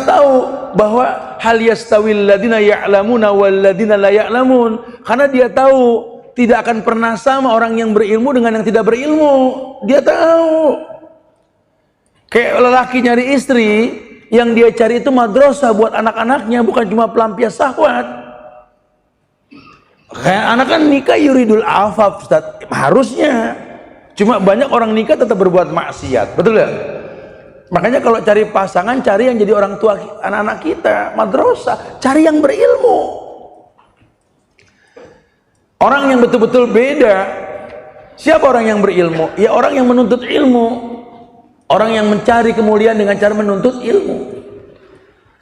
tahu bahwa hal yastawil ladina ya'lamuna wal ladina la ya'lamun. Karena dia tahu tidak akan pernah sama orang yang berilmu dengan yang tidak berilmu. Dia tahu. Kayak lelaki nyari istri, yang dia cari itu madrasah buat anak-anaknya, bukan cuma pelampias syahwat. Kayak anak kan nikah yuridul afaf, Ustaz. Harusnya. Cuma banyak orang nikah tetap berbuat maksiat. Betul gak? Makanya kalau cari pasangan, cari yang jadi orang tua anak-anak kita, madrasah, cari yang berilmu. Orang yang betul-betul beda. Siapa orang yang berilmu? Ya orang yang menuntut ilmu. Orang yang mencari kemuliaan dengan cara menuntut ilmu.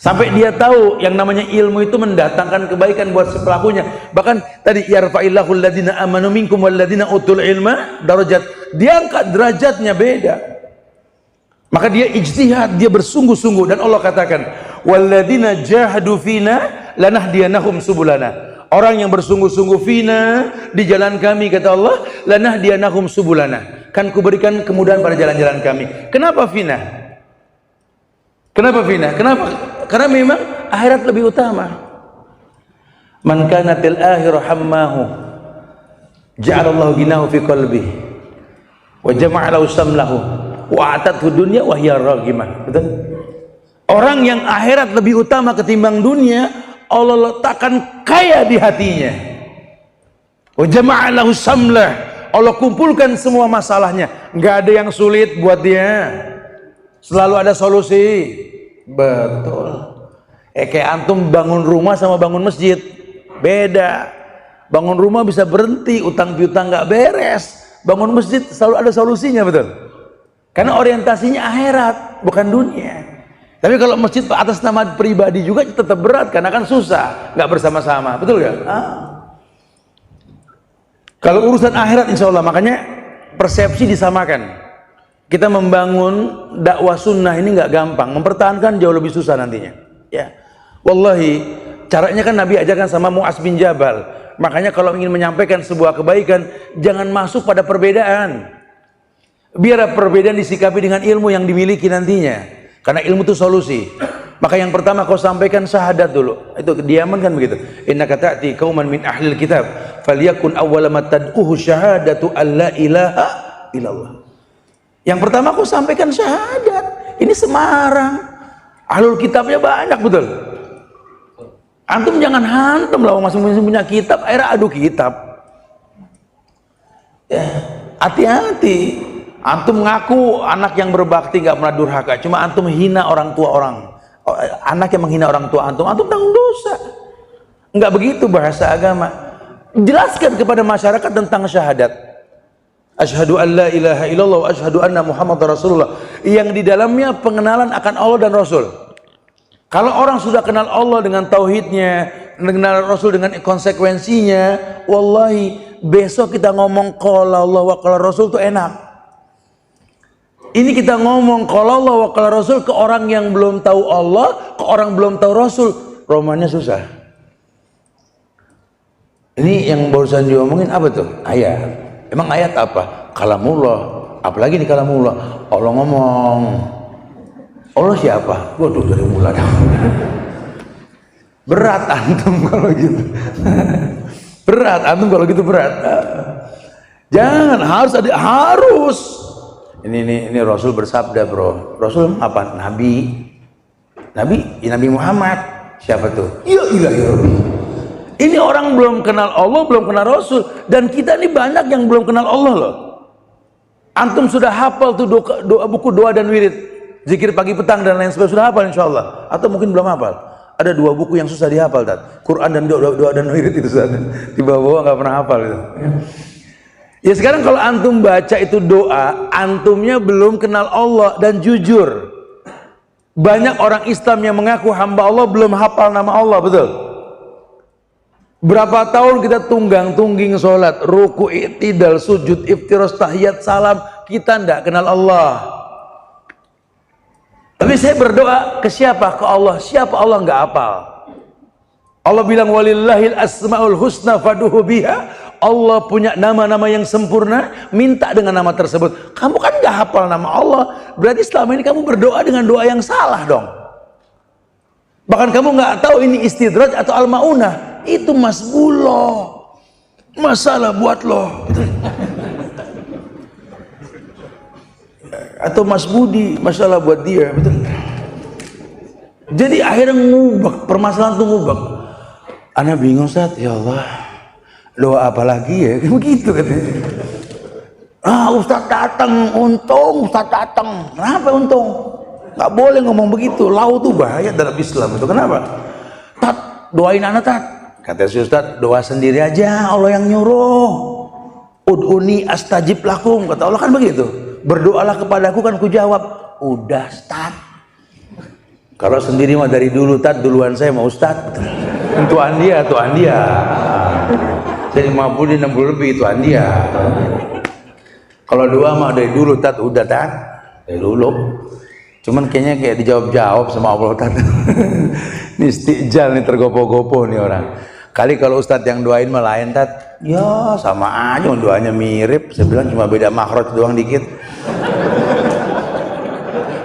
Sampai dia tahu yang namanya ilmu itu mendatangkan kebaikan buat si pelakunya. Bahkan tadi yarfa'illahu alladhina amanu minkum walladhina utul ilma darajat. Dia angkat derajatnya beda. Maka dia ijtihad, dia bersungguh-sungguh, dan Allah katakan walladhina jahadu fina lanahdiyanahum subulana. Orang yang bersungguh-sungguh fina di jalan kami, kata Allah, lanahdiyanahum subulana. Kan kuberikan kemudahan pada jalan-jalan kami. Kenapa fina? Kenapa fina? Kenapa? Karena memang akhirat lebih utama. Man kana fil akhirah hammahu ja'alallahu ginahu fi qalbihi wa jama'a lahu samlahu wa atathu dunya wa hiya raghimah. Betul? Orang yang akhirat lebih utama ketimbang dunia, Allah letakkan kaya di hatinya. Wa jama'a lahu samlah, Allah kumpulkan semua masalahnya. Enggak ada yang sulit buat dia. Selalu ada solusi. Betul. Kayak antum bangun rumah sama bangun masjid beda. Bangun rumah bisa berhenti, utang piutang nggak beres. Bangun masjid selalu ada solusinya, betul. Karena orientasinya akhirat, bukan dunia. Tapi kalau masjid atas nama pribadi juga tetap berat, karena kan susah, nggak bersama-sama, betul nggak? Kalau urusan akhirat, insya Allah, makanya persepsi disamakan. Kita membangun dakwah sunnah ini nggak gampang, mempertahankan jauh lebih susah nantinya. Ya, wallahi, caranya kan Nabi ajarkan sama Mu'az bin Jabal. Makanya kalau ingin menyampaikan sebuah kebaikan, jangan masuk pada perbedaan. Biar perbedaan disikapi dengan ilmu yang dimiliki nantinya. Karena ilmu itu solusi. Maka yang pertama kau sampaikan syahadat dulu. Itu kediaman kan begitu. Innaka ta'ti qauman min ahlil kitab, falyakun awwala ma tad'uhu syahadatu alla ilaha illallah. Yang pertama aku sampaikan syahadat. Ini Semarang, ahlul kitabnya banyak, betul. Antum jangan hantam lah, masing-masing punya kitab, akhirnya adu kitab. Ya, hati-hati. Antum ngaku anak yang berbakti, nggak pernah durhaka, cuma antum hina orang tua orang Anak yang menghina orang tua antum tanggung dosa. Enggak begitu bahasa agama. Jelaskan kepada masyarakat tentang syahadat. Asyhadu an la ilaha illallah wa asyhadu anna Muhammadar Rasulullah, yang di dalamnya pengenalan akan Allah dan Rasul. Kalau orang sudah kenal Allah dengan tauhidnya, kenal Rasul dengan konsekuensinya, wallahi besok kita ngomong qala Allah wa qala Rasul itu enak. Ini kita ngomong qala Allah wa qala Rasul ke orang yang belum tahu Allah, ke orang belum tahu Rasul, romannya susah. Ini yang barusan diomongin apa tuh? Ayat. Emang ayat apa? Kalamullah. Apalagi di kalamullah Allah ngomong. Allah siapa? Waduh, dari mulai berat antum kalau gitu. Berat antum kalau gitu, berat. Jangan, harus. Ini Rasul bersabda, bro. Rasul apa? Nabi Muhammad. Siapa tuh? Ya ilahi rabbi. Ini orang belum kenal Allah, belum kenal Rasul, dan kita ini banyak yang belum kenal Allah loh. Antum sudah hafal tuh buku doa dan wirid, zikir pagi petang dan lain sebagainya, sudah hafal insyaallah, atau mungkin belum hafal. Ada 2 buku yang susah dihafal, Quran dan doa dan wirid itu saja. Di bawah nggak pernah hafal itu. Ya sekarang kalau antum baca itu doa, antumnya belum kenal Allah. Dan jujur, banyak orang Islam yang mengaku hamba Allah belum hafal nama Allah, betul? Berapa tahun kita tunggang-tungging sholat, ruku, i'tidal, sujud, iftiras, tahiyat, salam, kita tidak kenal Allah. Tapi saya berdoa ke siapa? Ke Allah. Siapa Allah nggak hafal. Allah bilang walillahil asmaul husna faduhu biha. Allah punya nama-nama yang sempurna, minta dengan nama tersebut. Kamu kan nggak hafal nama Allah, berarti selama ini kamu berdoa dengan doa yang salah dong. Bahkan kamu nggak tahu ini istidraj atau al-maunah. Itu masbullah, masalah buat lo. Atau Mas Budi, masalah buat dia, betul. Jadi akhirnya ngubek, permasalahan itu ngubek. Ana bingung, Ustaz, ya Allah, doa apa lagi ya? Begitu katanya. Ustaz datang, untung Ustaz datang. Kenapa untung? Nggak boleh ngomong begitu. Lau tuh bahaya dalam Islam itu. Kenapa? Tat, doain anak tat. Kata si Ustaz, doa sendiri aja, Allah yang nyuruh. Ud'uni astajib lakum, kata Allah kan begitu. Berdoalah kepadaku kan kujawab. Udah Ustaz. Kalau sendiri mah dari dulu tat, duluan saya mau Ustaz. Tuan dia. Saya 50, 60 lebih, tuan dia. Kalau doa mah dari dulu tat, udah tat. Dari dulu. Cuman kayaknya kayak dijawab-jawab sama Allah tat. Ini istijal nih, tergopo-gopo nih orang. Kali kalau Ustadz yang doain mah lain tat. Ya sama aja, doanya mirip. Saya bilang cuma beda makhraj doang dikit.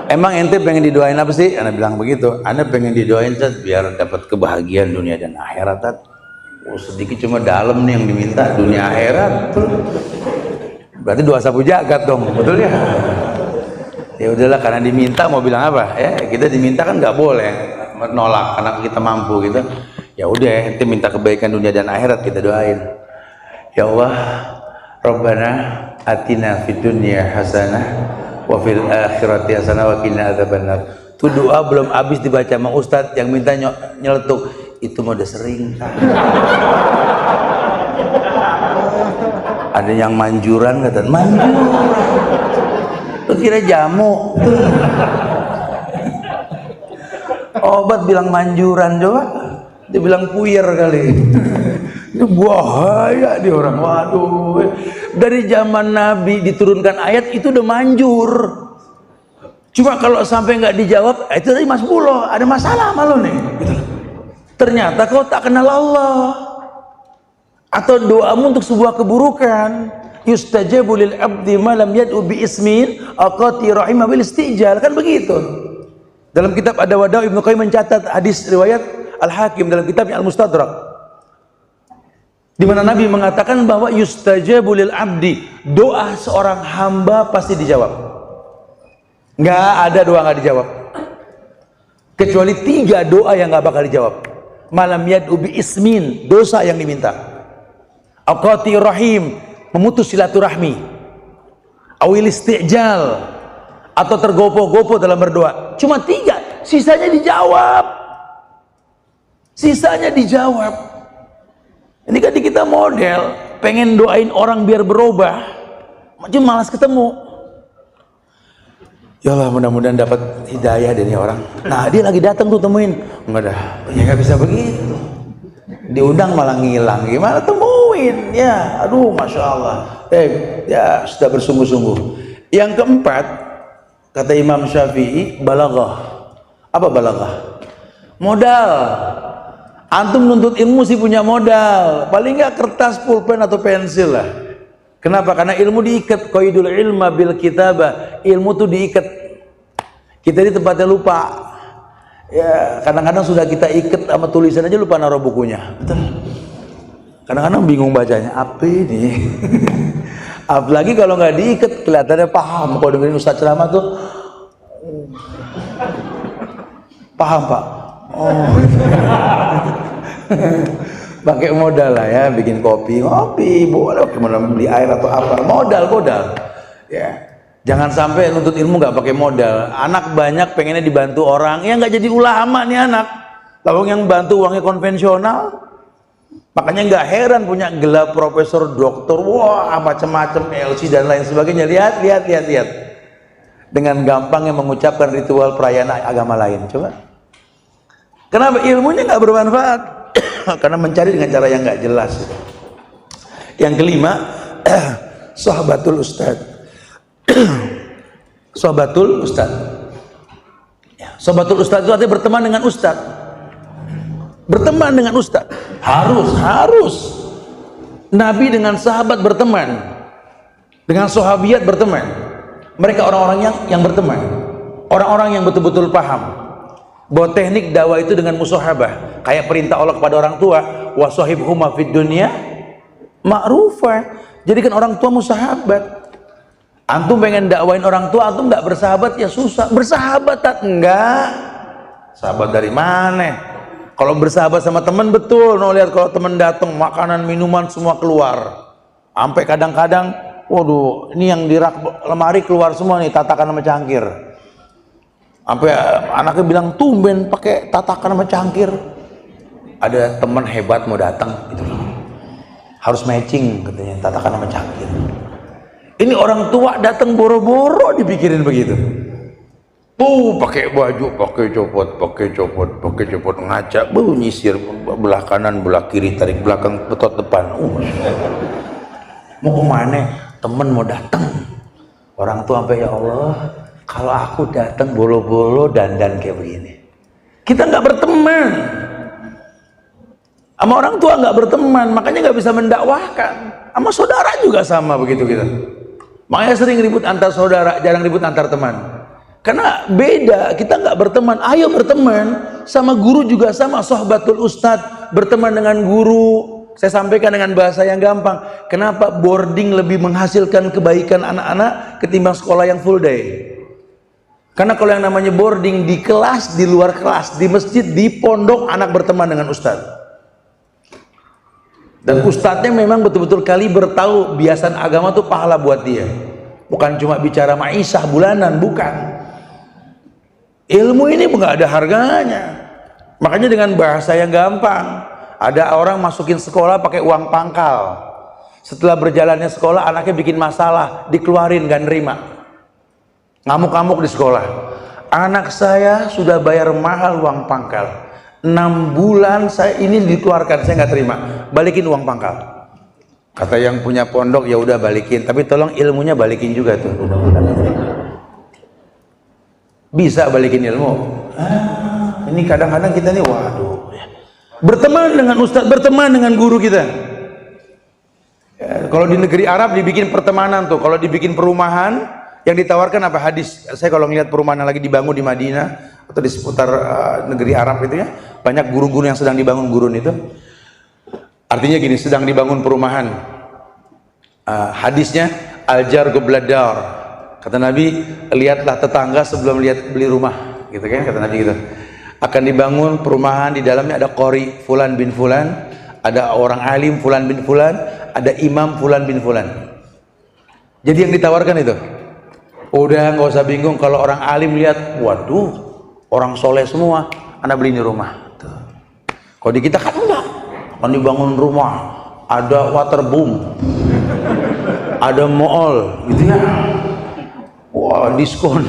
Emang ente pengen didoain apa sih? Ana bilang begitu. Ana pengen didoain tat biar dapat kebahagiaan dunia dan akhirat tat. Sedikit cuma dalam nih yang diminta, dunia akhirat. Berarti doa sapu jagat dong, betul ya? Ya udahlah, karena diminta mau bilang apa? Kita diminta kan nggak boleh menolak karena kita mampu gitu. Ya udah, ente minta kebaikan dunia dan akhirat, kita doain. Ya Allah, Rabbana atina fid dunya hasanah wa fil akhirati hasanah wa qina adzabannar. Itu doa belum habis dibaca sama Ustadz yang minta nyeletuk. Itu mah udah sering. Ada yang manjuran kata, manjuran. Lu kira jamu? Obat bilang manjuran coba. Dia bilang puyer kali. Ini bahaya di orang. Waduh. Dari zaman Nabi diturunkan ayat itu udah manjur. Cuma kalau sampai nggak dijawab, itu tadi Mas Bulo, ada masalah sama lo nih. Gitu. Ternyata kau tak kenal Allah. Atau doamu untuk sebuah keburukan. Yustajabu lil abdi ma lam yad'u bi ismin aqati rahimah bil istijal. Kan begitu. Dalam kitab Ad-Dawa Ibnu Qayyim mencatat hadis riwayat Al-Hakim dalam kitabnya Al-Mustadrak, di mana Nabi mengatakan bahwa yustajabu lil abdi, doa seorang hamba pasti dijawab. Nggak ada doa nggak dijawab, kecuali 3 doa yang nggak bakal dijawab. Malam yad'u bi ismin, dosa yang diminta. Aqati rahim, memutus silaturahmi. Awil istijal, atau tergopoh-gopoh dalam berdoa. Cuma 3. sisanya dijawab. Sisanya dijawab. Ini kan kita model pengen doain orang biar berubah, cuma malas ketemu. Ya Allah, mudah-mudahan dapat hidayah dari orang. Nah, dia lagi datang tuh temuin. Enggak dah, ya nggak bisa begitu. Diundang malah ngilang, gimana temuin? Ya, aduh, masya Allah. Ya sudah bersungguh-sungguh. Yang keempat, kata Imam Syafi'i, balaghah. Apa balaghah? Modal. Antum nuntut ilmu sih punya modal, paling nggak kertas, pulpen atau pensil lah. Kenapa? Karena ilmu diikat. Qaidul ilma bil kitabah. Ilmu tuh diikat. Kita di tempatnya lupa. Ya, kadang-kadang sudah kita ikat sama tulisan aja lupa naruh bukunya. Betul. Kadang-kadang bingung bacanya. Apa ini? Apalagi kalau nggak diikat, kelihatannya paham. Kalau dengerin Ustaz ceramah tuh, paham Pak. Oh. Pakai modal lah ya, bikin kopi, boleh, beli air atau apa, modal. Ya, jangan sampai nuntut ilmu nggak pakai modal. Anak banyak pengennya dibantu orang, ya nggak jadi ulama nih anak. Lawang yang bantu uangnya konvensional, makanya nggak heran punya gelar profesor, doktor, wah macam-macam, LC dan lain sebagainya. Lihat. Dengan gampangnya mengucapkan ritual perayaan agama lain, coba. Kenapa ilmunya nggak bermanfaat? Karena mencari dengan cara yang nggak jelas. Yang kelima, sahabatul ustad. Sahabatul ustad. Ya, sahabatul ustad itu artinya berteman dengan ustad. Berteman dengan ustad. Harus. Nabi dengan sahabat berteman. Dengan sahabiat berteman. Mereka orang-orang yang berteman. Orang-orang yang betul-betul paham bahwa teknik dakwah itu dengan musahabah, kayak perintah Allah kepada orang tua, wasahibhuma fid dunya ma'rufa. Jadikan orang tua musahabat. Antum pengen dakwain orang tua, antum nggak bersahabat ya susah. Bersahabat tak enggak? Sahabat dari mana? Kalau bersahabat sama teman betul, lihat kalau teman datang makanan minuman semua keluar. Sampai kadang-kadang, waduh, ini yang di rak lemari keluar semua nih, tatakan sama cangkir. Sampai anaknya bilang, tumben pakai tatakan sama cangkir. Ada teman hebat mau datang, gitu loh. Harus matching katanya, tatakan sama cangkir. Ini orang tua datang boro-boro dipikirin begitu. Pakai baju, pakai copot, ngaca, nyisir belah kanan, belah kiri, tarik belakang, betot depan. Mau kemana? Temen mau datang. Orang tua sampai, ya Allah, kalau aku datang bolo-bolo dandan kayak begini, kita nggak berteman. Sama orang tua nggak berteman, makanya nggak bisa mendakwahkan. Sama saudara juga sama begitu kita. Makanya sering ribut antar saudara, jarang ribut antar teman. Karena beda, kita nggak berteman. Ayo berteman. Sama guru juga sama, sahabatul ustad, berteman dengan guru. Saya sampaikan dengan bahasa yang gampang. Kenapa boarding lebih menghasilkan kebaikan anak-anak ketimbang sekolah yang full day? Karena kalau yang namanya boarding di kelas, di luar kelas, di masjid, di pondok, anak berteman dengan ustadz. Dan ustadznya memang betul-betul kaliber, tahu biasan agama tuh pahala buat dia. Bukan cuma bicara maisah bulanan, bukan. Ilmu ini nggak ada harganya. Makanya dengan bahasa yang gampang, ada orang masukin sekolah pakai uang pangkal. Setelah berjalannya sekolah, anaknya bikin masalah, dikeluarin, gak nerima. Ngamuk-ngamuk di sekolah. Anak saya sudah bayar mahal uang pangkal. 6 bulan saya ini dikeluarkan, saya nggak terima. Balikin uang pangkal. Kata yang punya pondok, ya udah balikin, tapi tolong ilmunya balikin juga tuh. Bisa balikin ilmu. Ini kadang-kadang kita nih, waduh. Berteman dengan ustadz, berteman dengan guru kita. Ya, kalau di negeri Arab dibikin pertemanan tuh, kalau dibikin perumahan. Yang ditawarkan apa? Hadis. Saya kalau ngelihat perumahan yang lagi dibangun di Madinah atau di seputar negeri Arab itu ya, banyak gurun-gurun yang sedang dibangun gurun itu. Artinya gini, sedang dibangun perumahan. Hadisnya al-jar qabla dar. Kata Nabi, lihatlah tetangga sebelum lihat beli rumah, gitu kan? Kata Nabi gitu. Akan dibangun perumahan, di dalamnya ada qori fulan bin fulan, ada orang alim fulan bin fulan, ada imam fulan bin fulan. Jadi yang ditawarkan itu, udah nggak usah bingung kalau orang alim lihat, waduh, orang soleh semua, Anda beli ini rumah. Tuh. Kalau di kita kan enggak, kan dibangun rumah, ada waterboom, ada mall, gitu ya. Wah, diskon.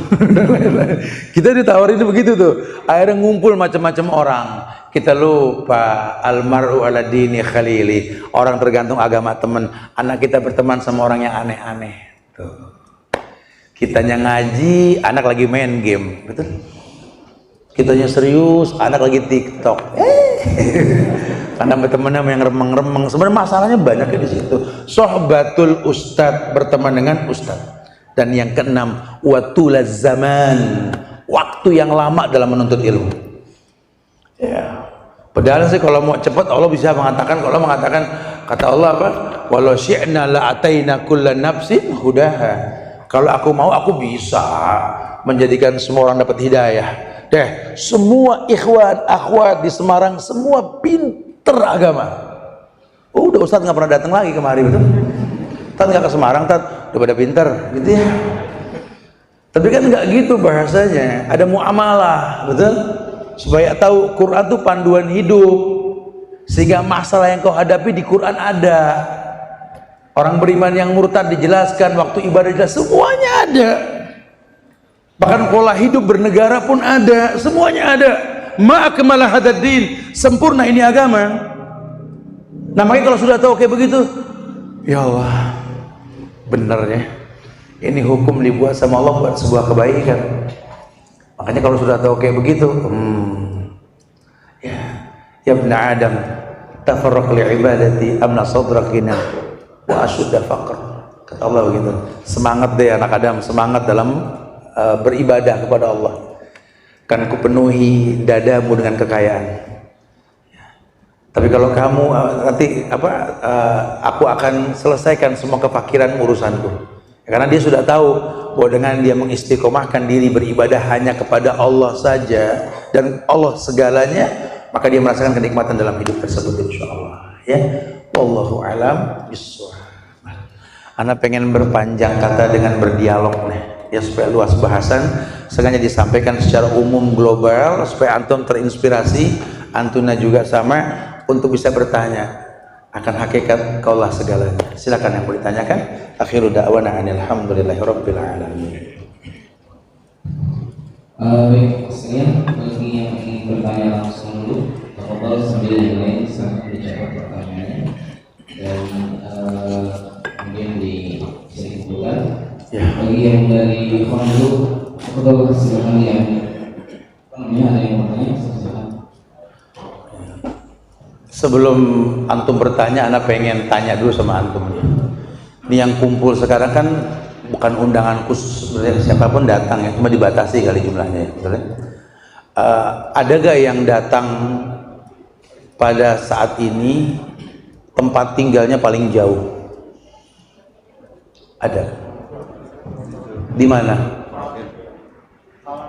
Kita ditawarin begitu tuh. Akhirnya ngumpul macam-macam orang. Kita lupa almaru ala dini khalili. Orang tergantung agama teman. Anak kita berteman sama orang yang aneh-aneh. Tuh. Kitanya ngaji, anak lagi main game, betul? Kitanya serius, anak lagi TikTok. Karena berteman sama yang remeng-remeng. Sebenarnya masalahnya banyak di situ. Sohbatul ustadz, berteman dengan ustadz. Dan yang keenam, watulaz zaman, waktu yang lama dalam menuntut ilmu. Ya. Padahal sih kalau mau cepat Allah bisa mengatakan, kalau mengatakan kata Allah apa? Walau syi'na la ataina kullan nafsin hudaha. Kalau aku mau aku bisa menjadikan semua orang dapat hidayah. Deh, semua ikhwan, akhwat di Semarang semua pinter agama. Oh, udah Ustadz nggak pernah datang lagi kemari, betul? Tat nggak ke Semarang, Tat udah pada pinter, gitu ya. Tapi kan nggak gitu bahasanya. Ada muamalah, betul? Supaya tahu Quran itu panduan hidup, sehingga masalah yang kau hadapi di Quran ada. Orang beriman yang murtad dijelaskan, waktu ibadah dijelaskan, semuanya ada. Bahkan pola hidup bernegara pun ada, semuanya ada. Ma'akmalah hadaddin, sempurna ini agama. Nah, makanya kalau sudah tahu kayak begitu, ya Allah, bener ya, ini hukum dibuat sama Allah buat sebuah kebaikan. Makanya kalau sudah tahu kayak begitu, ya ibn Adam, tafarraq li ibadati amna sadrakina wa ashudda faqr. Kata Allah begitu. Semangat deh anak Adam, semangat dalam beribadah kepada Allah. Kan kupenuhi dadamu dengan kekayaan. Tapi kalau kamu nanti aku akan selesaikan semua kefakiran urusanku. Karena dia sudah tahu bahwa dengan dia mengistiqomahkan diri beribadah hanya kepada Allah saja dan Allah segalanya, maka dia merasakan kenikmatan dalam hidup tersebut, insyaallah. Ya, wallahu alam bishawab. Ana pengen berpanjang kata dengan berdialog nih, ya supaya luas bahasan. Sengaja disampaikan secara umum global supaya antum terinspirasi, antuna juga sama, untuk bisa bertanya akan hakikat kaulah segalanya. Silakan yang mau ditanyakan. Akhiru da'wana alhamdulillahi rabbil alamin. Baik, sekalian bagi yang ingin bertanya langsung dulu, kalau sambil yang lain sambil dicatat pertanyaannya dan kemudian bisa dikumpulkan. Ya. Bagi yang dari ikhwan dulu, kalau silakan yang ada yang mau tanya, silakan. Sebelum antum bertanya, ana pengen tanya dulu sama antum. Ini yang kumpul sekarang kan bukan undangan khusus, sebenarnya siapapun datang ya, cuma dibatasi kali jumlahnya ya. Ada gak yang datang pada saat ini tempat tinggalnya paling jauh? Ada? Di mana?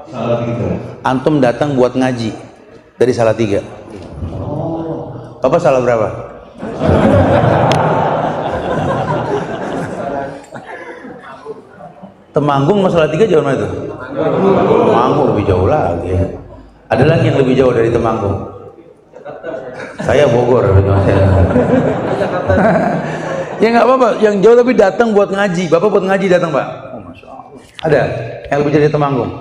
Salatiga. Antum datang buat ngaji dari Salatiga. Bapak salah berapa? Temanggung sama Salatiga jauh mana itu? Temanggung lebih jauh lagi ya. Ada lagi yang lebih jauh dari Temanggung? Saya Bogor. Ya nggak apa-apa, yang jauh tapi datang buat ngaji. Bapak buat ngaji datang, Pak? Oh, Masya Allah. Ada yang lebih jauh dari Temanggung?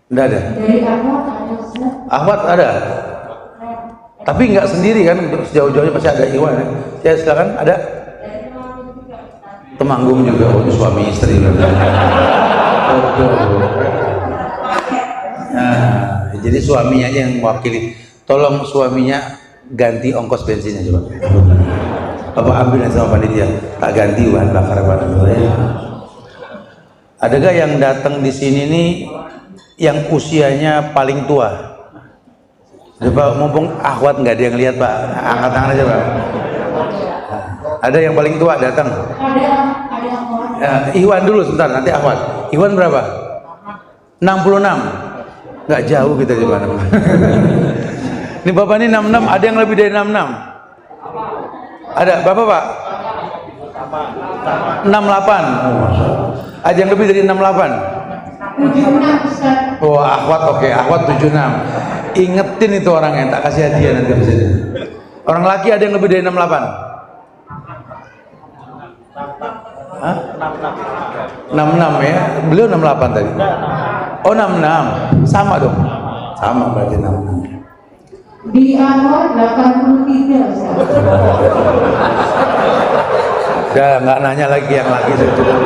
Tidak ada? Dari Ahwat ada? Tapi nggak sendiri kan, sejauh-jauhnya pasti ada iwan ya. Ya silakan, ada? Temanggung juga, oh, suami istri. Nah, jadi suaminya aja yang mewakili. Tolong suaminya ganti ongkos bensinnya coba. Bapak ambil sama panitia, tak ganti bahan bakar ya. Adakah yang datang di sini nih yang usianya paling tua? Coba mumpung akhwat nggak ada yang lihat Pak, angkat tangan aja Pak. Ada yang paling tua datang? Ada. Iwan dulu sebentar, nanti akhwat. Iwan berapa? 66. Nggak jauh kita di mana. Ini Bapak ini 66, ada yang lebih dari 66? Ada, Bapak Pak? 68. Ada yang lebih dari 68? 76 Ustaz. Oh, akhwat, oke, akhwat 76. Ingetin itu orangnya, tak kasih hadiah nanti di sini. Orang laki ada yang lebih dari 68? Hah? 66 ya? Beliau 68 tadi? Oh, 66. Sama dong? Sama berarti 66. Di awal 83 Ustaz. Udah, nggak nanya lagi yang laki saya cukup.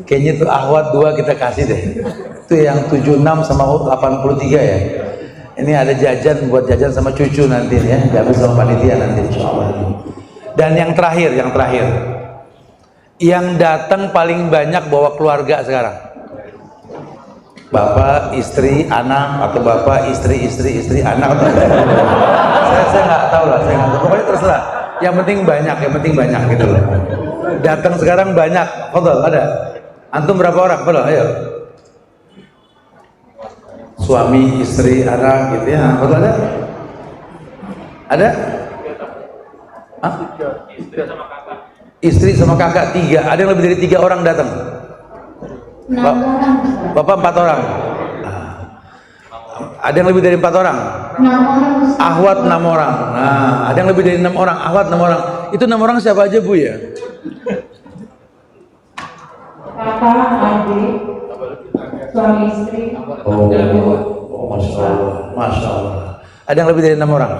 Kayaknya tuh akhwat 2 kita kasih deh. Itu yang 76 sama 83 ya. Ini ada jajan buat jajan sama cucu nanti ya, diambil sama panitia nanti insyaallah. Dan yang terakhir, yang datang paling banyak bawa keluarga sekarang. Bapak, istri, anak, atau bapak, istri, anak, atau saya nggak tahu lah, saya nggak tahu. Pokoknya terserah. Yang penting banyak gitu loh. Datang sekarang banyak. Fadhal, ada. Antum berapa orang? Fadhal, ayo. Suami, istri, anak, gitu ya. Fadhal, ada? Ada? Hah? Istri sama kakak 3. Ada yang lebih dari 3 orang datang? 6 orang Ustaz. Bapak 4 orang. Ada yang lebih dari 4 orang? 6 orang Ustaz. Ahwat 6 orang. Nah, ada yang lebih dari 6 orang. Ahwat 6 orang. Itu 6 orang siapa aja, Bu ya? Kakak, adik, suami istri. Oh, Masya Allah. Ada yang lebih dari 6 orang?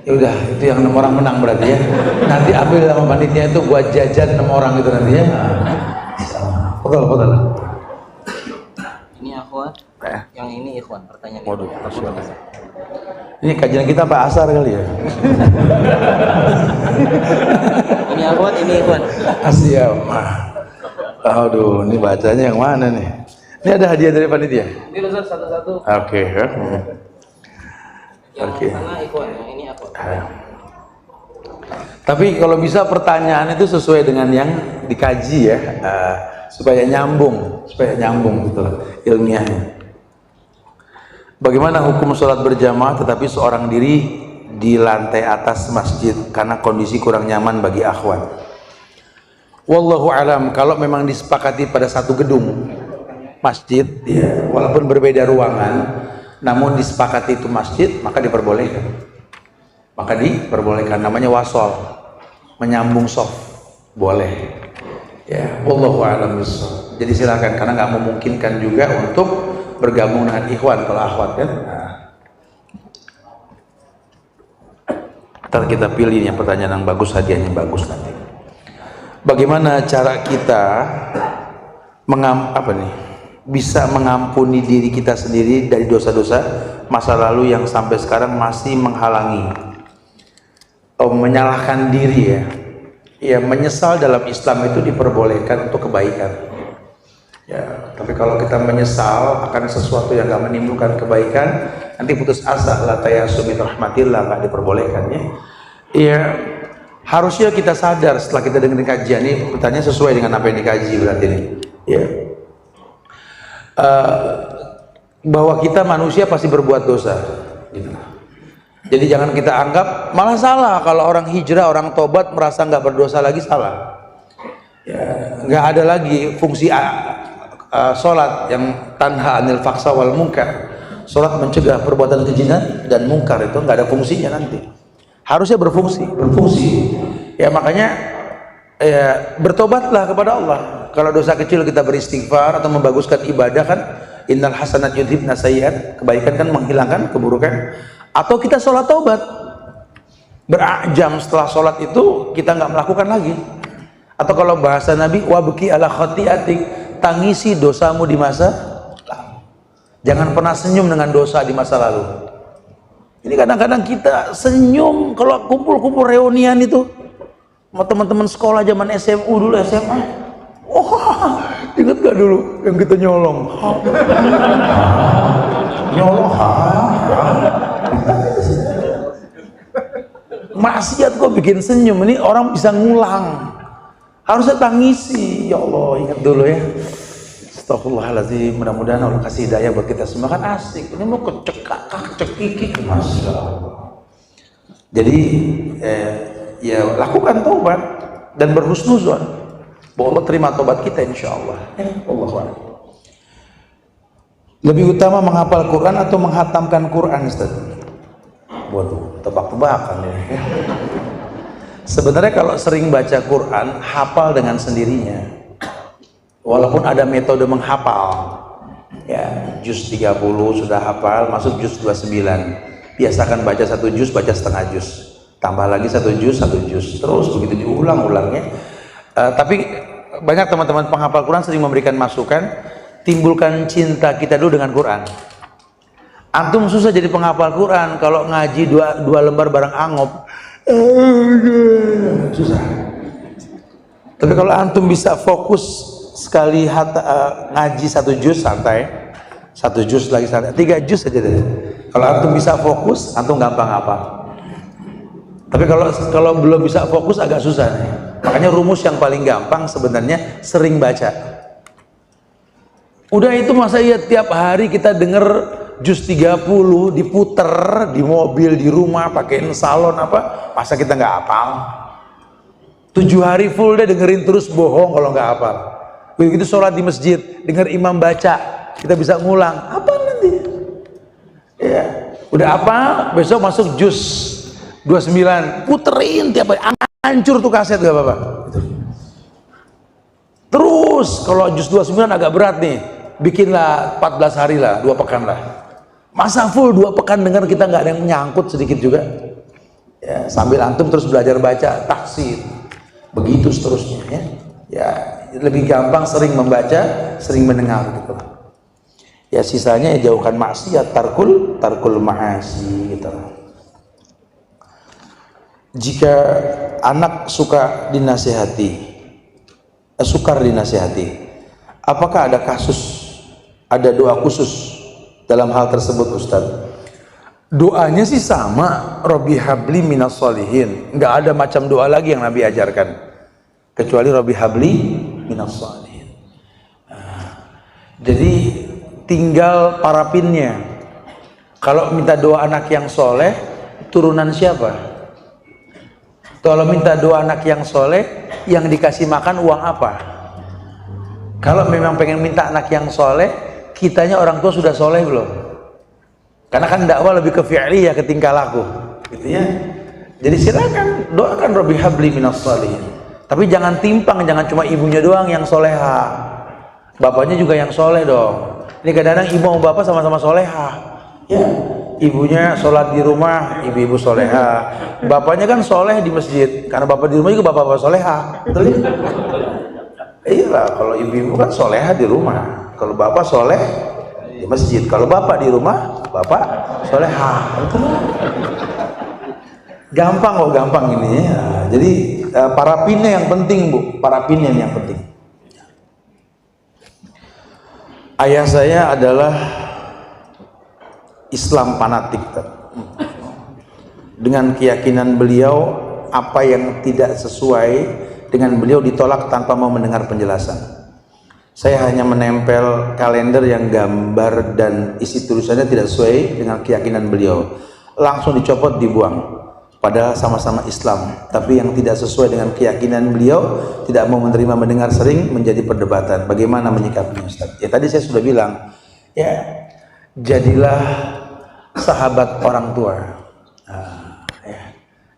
Ya udah, itu yang 6 orang menang berarti ya. Nanti ambil sama panitia itu buat jajan 6 orang itu nanti ya. Betul. Ini akhwat, yang ini ikhwan. Pertanyaan. Waduh, ini kajian kita Pak Asar kali ya. Ini akhwat, ini ikhwan. Siap. Aduh, ini bacanya yang mana nih? Ini ada hadiah dari panitia. Ini Ustaz satu-satu. Oke. Yang Oke. sana ikhwan, yang ini akhwat. Tapi kalau bisa pertanyaan itu sesuai dengan yang dikaji ya, supaya nyambung gitu ilmiahnya. Bagaimana hukum sholat berjamaah tetapi seorang diri di lantai atas masjid karena kondisi kurang nyaman bagi akhwat? Wallahu alam. Kalau memang disepakati pada satu gedung masjid, ya, walaupun berbeda ruangan, namun disepakati itu masjid, maka diperbolehkan. Namanya wasol, menyambung soft, boleh. Ya, wallahu a'lam bishawab. Jadi silakan, karena nggak memungkinkan juga untuk bergabung dengan ikhwan kalau akhwat kan. Nah. Ntar kita pilih yang pertanyaan yang bagus, hadiahnya bagus nanti. Bagaimana cara kita bisa mengampuni diri kita sendiri dari dosa-dosa masa lalu yang sampai sekarang masih menghalangi? Menyalahkan diri ya, menyesal dalam Islam itu diperbolehkan untuk kebaikan ya, tapi kalau kita menyesal akan sesuatu yang gak menimbulkan kebaikan, nanti putus asa, la tayasu min rahmatillah, gak diperbolehkan ya. Harusnya kita sadar setelah kita dengerin kajian ini, pertanyaan sesuai dengan apa yang dikaji berarti ini ya, bahwa kita manusia pasti berbuat dosa gitu. Jadi jangan kita anggap malah salah kalau orang hijrah, orang tobat merasa nggak berdosa lagi, salah. Ya, nggak ada lagi fungsi sholat yang tanha anil faksa wal munkar. Sholat mencegah perbuatan keji dan munkar, itu nggak ada fungsinya nanti. Harusnya berfungsi. Ya makanya ya, bertobatlah kepada Allah. Kalau dosa kecil kita beristighfar atau membaguskan ibadah kan, innal hasanat yudhibna sayyiat, kebaikan kan menghilangkan keburukan. Atau kita sholat taubat, berakjam setelah sholat itu kita nggak melakukan lagi. Atau kalau bahasa Nabi, wabki ala khati'atik, tangisi dosamu di masa lalu. Jangan pernah senyum dengan dosa di masa lalu. Ini kadang-kadang kita senyum kalau kumpul-kumpul reunian itu sama teman-teman sekolah zaman SMU dulu, SMA. Oh, ingat gak dulu yang kita nyolong? Nyolong, maksiat kok bikin senyum, ini orang bisa ngulang. Harusnya tangisi, ya Allah, ingat dulu ya. Astagfirullahaladzim, mudah-mudahan Allah kasih hidayah buat kita semua, kan asik. Ini mau cekikik, Masya Allah. Jadi ya lakukan taubat dan berhusnuzon. bahwa Allah terima tobat kita insya Allah. Allahu a'lam. Lebih utama menghafal Quran atau menghatamkan Quran, Ustaz? Waduh, tebak-tebakan ya. Sebenarnya kalau sering baca Quran, hafal dengan sendirinya. Walaupun ada metode menghafal. Ya, juz 30 sudah hafal, masuk juz 29. Biasakan baca 1 juz, baca setengah juz. Tambah lagi 1 juz, 1 juz. Terus begitu diulang-ulangnya. Tapi banyak teman-teman penghafal Quran sering memberikan masukan, timbulkan cinta kita dulu dengan Quran. Antum susah jadi penghafal Quran kalau ngaji dua lembar bareng angop, susah. Tapi kalau antum bisa fokus sekali ngaji 1 juz santai, 1 juz lagi santai, 3 juz saja deh. Kalau antum bisa fokus, antum gampang hafal. Tapi kalau belum bisa fokus agak susah nih. Makanya rumus yang paling gampang sebenarnya sering baca. Udah itu masa iya tiap hari kita denger juz 30 diputer di mobil, di rumah, pakein salon apa, masa kita nggak hafal? 7 hari full deh dengerin terus, bohong kalau nggak hafal. Begitu sholat di masjid, denger imam baca, kita bisa ngulang, apa nanti? Ya, udah apa? Besok masuk juz 29, puterin tiap hari, hancur tuh kaset gak apa-apa. Terus kalau juz 29 agak berat nih, bikinlah 14 hari lah, 2 pekan lah. Masa full 2 pekan dengar kita nggak ada yang nyangkut sedikit juga? Ya, sambil antum terus belajar baca, tahsin, begitu seterusnya ya. Ya, lebih gampang sering membaca, sering mendengar gitu. Ya sisanya ya jauhkan maksiat, tarkul ma'asi gitu. Jika anak suka dinasihati, sukar dinasihati, apakah ada kasus, ada doa khusus dalam hal tersebut, Ustaz? Doanya sih sama, Rabbi habli minas solihin. Nggak ada macam doa lagi yang Nabi ajarkan kecuali Rabbi habli minas solihin. Jadi tinggal parapinnya. Kalau minta doa anak yang soleh, turunan siapa? Kalau minta doa anak yang soleh, yang dikasih makan uang apa? Kalau memang pengen minta anak yang soleh, kitanya orang tua sudah soleh belum? Karena kan dakwah lebih ke fi'li ya, ke tingkah laku gitu ya. Jadi silakan doakan Rabbi habli minas solihin. Tapi jangan timpang, jangan cuma ibunya doang yang soleha, bapaknya juga yang soleh dong. Ini kadang-kadang ibu sama bapak sama-sama soleha ya. Ibunya sholat di rumah, ibu-ibu soleha. Bapaknya kan soleh di masjid, karena bapak di rumah juga bapak-bapak soleha. Betul ya? Iya, kalau ibu-ibu kan soleha di rumah, kalau bapak soleh di masjid. Kalau bapak di rumah, bapak soleha. Betul. Gampang kok, gampang ini ya. Jadi parapinnya yang penting, Bu. Parapinnya yang penting. Ayah saya adalah Islam fanatik. Dengan keyakinan beliau, apa yang tidak sesuai dengan beliau ditolak tanpa mau mendengar penjelasan. Saya hanya menempel kalender yang gambar dan isi tulisannya tidak sesuai dengan keyakinan beliau, langsung dicopot, dibuang. Padahal sama-sama Islam, tapi yang tidak sesuai dengan keyakinan beliau tidak mau menerima, mendengar, sering menjadi perdebatan. Bagaimana menyikapinya, Ustaz? Ya tadi saya sudah bilang, ya jadilah sahabat orang tua. Ya.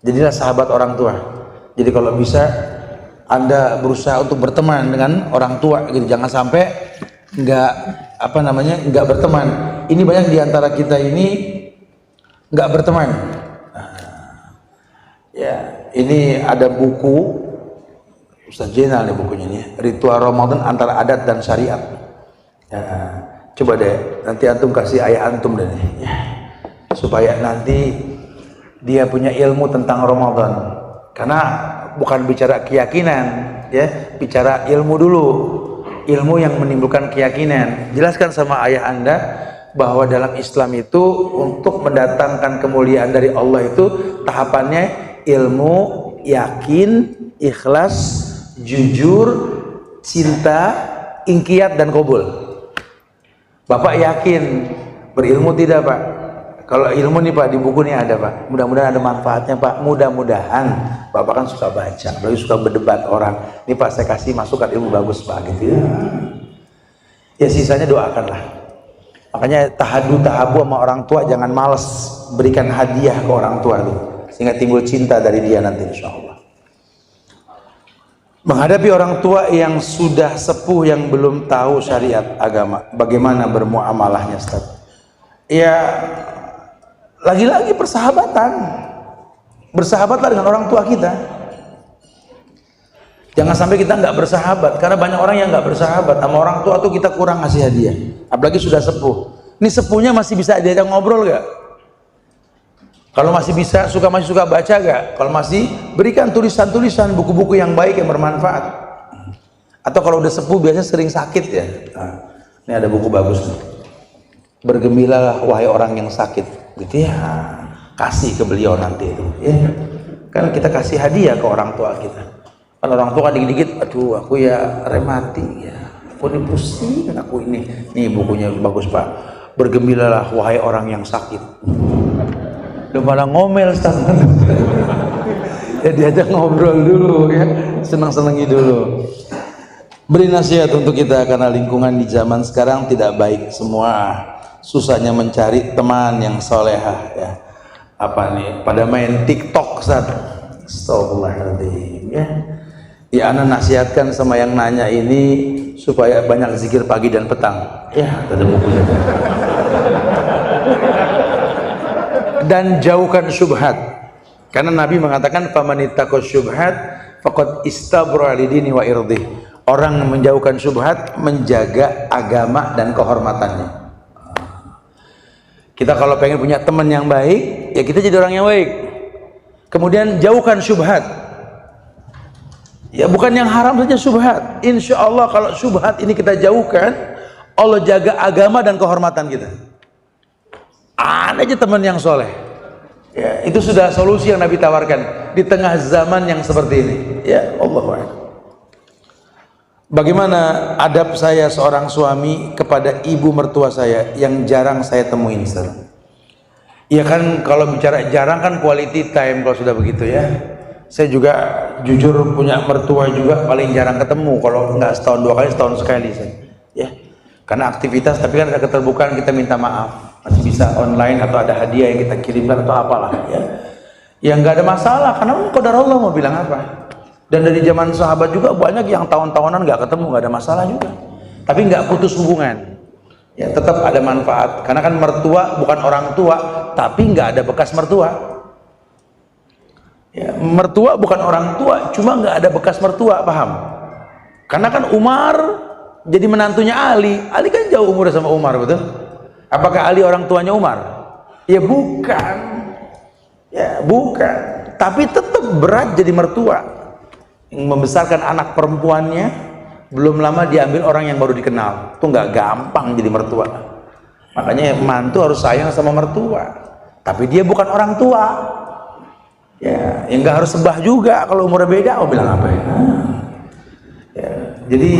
Jadilah sahabat orang tua. Jadi kalau bisa Anda berusaha untuk berteman dengan orang tua, gitu. Jangan sampai nggak berteman. Ini banyak diantara kita ini nggak berteman. Ya, ini ada buku Ustaz Jenal nih bukunya nih, Ritual Ramadan Antara Adat dan Syariat. Ya, coba deh nanti antum kasih ayah antum deh nih, ya, supaya nanti dia punya ilmu tentang Ramadan. Karena bukan bicara keyakinan, ya, bicara ilmu dulu, ilmu yang menimbulkan keyakinan. Jelaskan sama ayah Anda bahwa dalam Islam itu untuk mendatangkan kemuliaan dari Allah itu tahapannya ilmu, yakin, ikhlas, jujur, cinta, ingkiyat, dan qabul. Bapak yakin berilmu tidak, Pak? Kalau ilmu nih Pak, di buku nih ada Pak. Mudah-mudahan ada manfaatnya Pak. Mudah-mudahan Bapak kan suka baca, apalagi suka berdebat orang. Ini Pak saya kasih masukan ilmu bagus Pak gitu ya. Ya sisanya doakanlah. Makanya tahabu sama orang tua, jangan males berikan hadiah ke orang tua tuh, sehingga timbul cinta dari dia nanti insya Allah. Menghadapi orang tua yang sudah sepuh yang belum tahu syariat agama, bagaimana bermuamalahnya Ustaz? Ya lagi-lagi persahabatan, bersahabatlah dengan orang tua kita. Jangan sampai kita nggak bersahabat, karena banyak orang yang nggak bersahabat sama orang tua tuh, kita kurang ngasih hadiah. Apalagi sudah sepuh. Ini sepuhnya masih bisa diajak ngobrol gak? Kalau masih bisa, masih suka baca gak? Kalau masih, berikan tulisan-tulisan, buku-buku yang baik yang bermanfaat. Atau kalau udah sepuh biasanya sering sakit ya. Nah, ini ada buku bagus nih. Bergembiralah wahai orang yang sakit. Gitu ya, kasih ke beliau nanti itu ya. Kan kita kasih hadiah ke orang tua kita. Kan orang tua kan dikit-dikit, aduh aku ya rematik ya, aku ini pusing, aku ini. Nih bukunya bagus Pak. Bergembiralah wahai orang yang sakit. Udah malah ngomel sama. Ya diajak ngobrol dulu ya, senang-senangi dulu. Beri nasihat untuk kita, karena lingkungan di zaman sekarang tidak baik semua. Susahnya mencari teman yang solehah ya. Apa nih, pada main TikTok Ustaz. Astagfirullahaladzim ya. Ya ana nasihatkan sama yang nanya ini supaya banyak zikir pagi dan petang ya, ada bukunya. Dan jauhkan syubhat, karena Nabi mengatakan famanittaqas syubhat faqad istabra lidini wa irdih. Orang menjauhkan syubhat menjaga agama dan kehormatannya. Kita kalau pengen punya teman yang baik, ya kita jadi orang yang baik. Kemudian jauhkan syubhat. Ya bukan yang haram saja syubhat. Insya Allah kalau syubhat ini kita jauhkan, Allah jaga agama dan kehormatan kita. Ada aja teman yang soleh. Ya, itu sudah solusi yang Nabi tawarkan di tengah zaman yang seperti ini. Ya Allah. Bagaimana adab saya seorang suami kepada ibu mertua saya yang jarang saya temuin Ustaz? Ya kan kalau bicara jarang kan quality time kalau sudah begitu ya. Saya juga jujur punya mertua juga paling jarang ketemu, kalau nggak setahun dua kali, setahun sekali saya. Ya. Karena aktivitas, tapi kan ada keterbukaan, kita minta maaf. Masih bisa online atau ada hadiah yang kita kirimkan atau apalah ya. Ya nggak ada masalah, karena qadarullah mau bilang apa. Dan dari zaman sahabat juga banyak yang tahun-tahunan nggak ketemu, nggak ada masalah juga. Tapi nggak putus hubungan. Ya tetap ada manfaat. Karena kan mertua bukan orang tua, tapi nggak ada bekas mertua. Ya, mertua bukan orang tua, cuma nggak ada bekas mertua, paham? Karena kan Umar jadi menantunya Ali. Ali kan jauh umurnya sama Umar, betul? Apakah Ali orang tuanya Umar? Ya bukan. Ya bukan. Tapi tetap berat jadi mertua. Yang membesarkan anak perempuannya, belum lama diambil orang yang baru dikenal. Itu nggak gampang jadi mertua. Makanya mantu harus sayang sama mertua. Tapi dia bukan orang tua. Ya, yang nggak harus sebah juga kalau umurnya beda. Mau bilang apa ya? Ya, jadi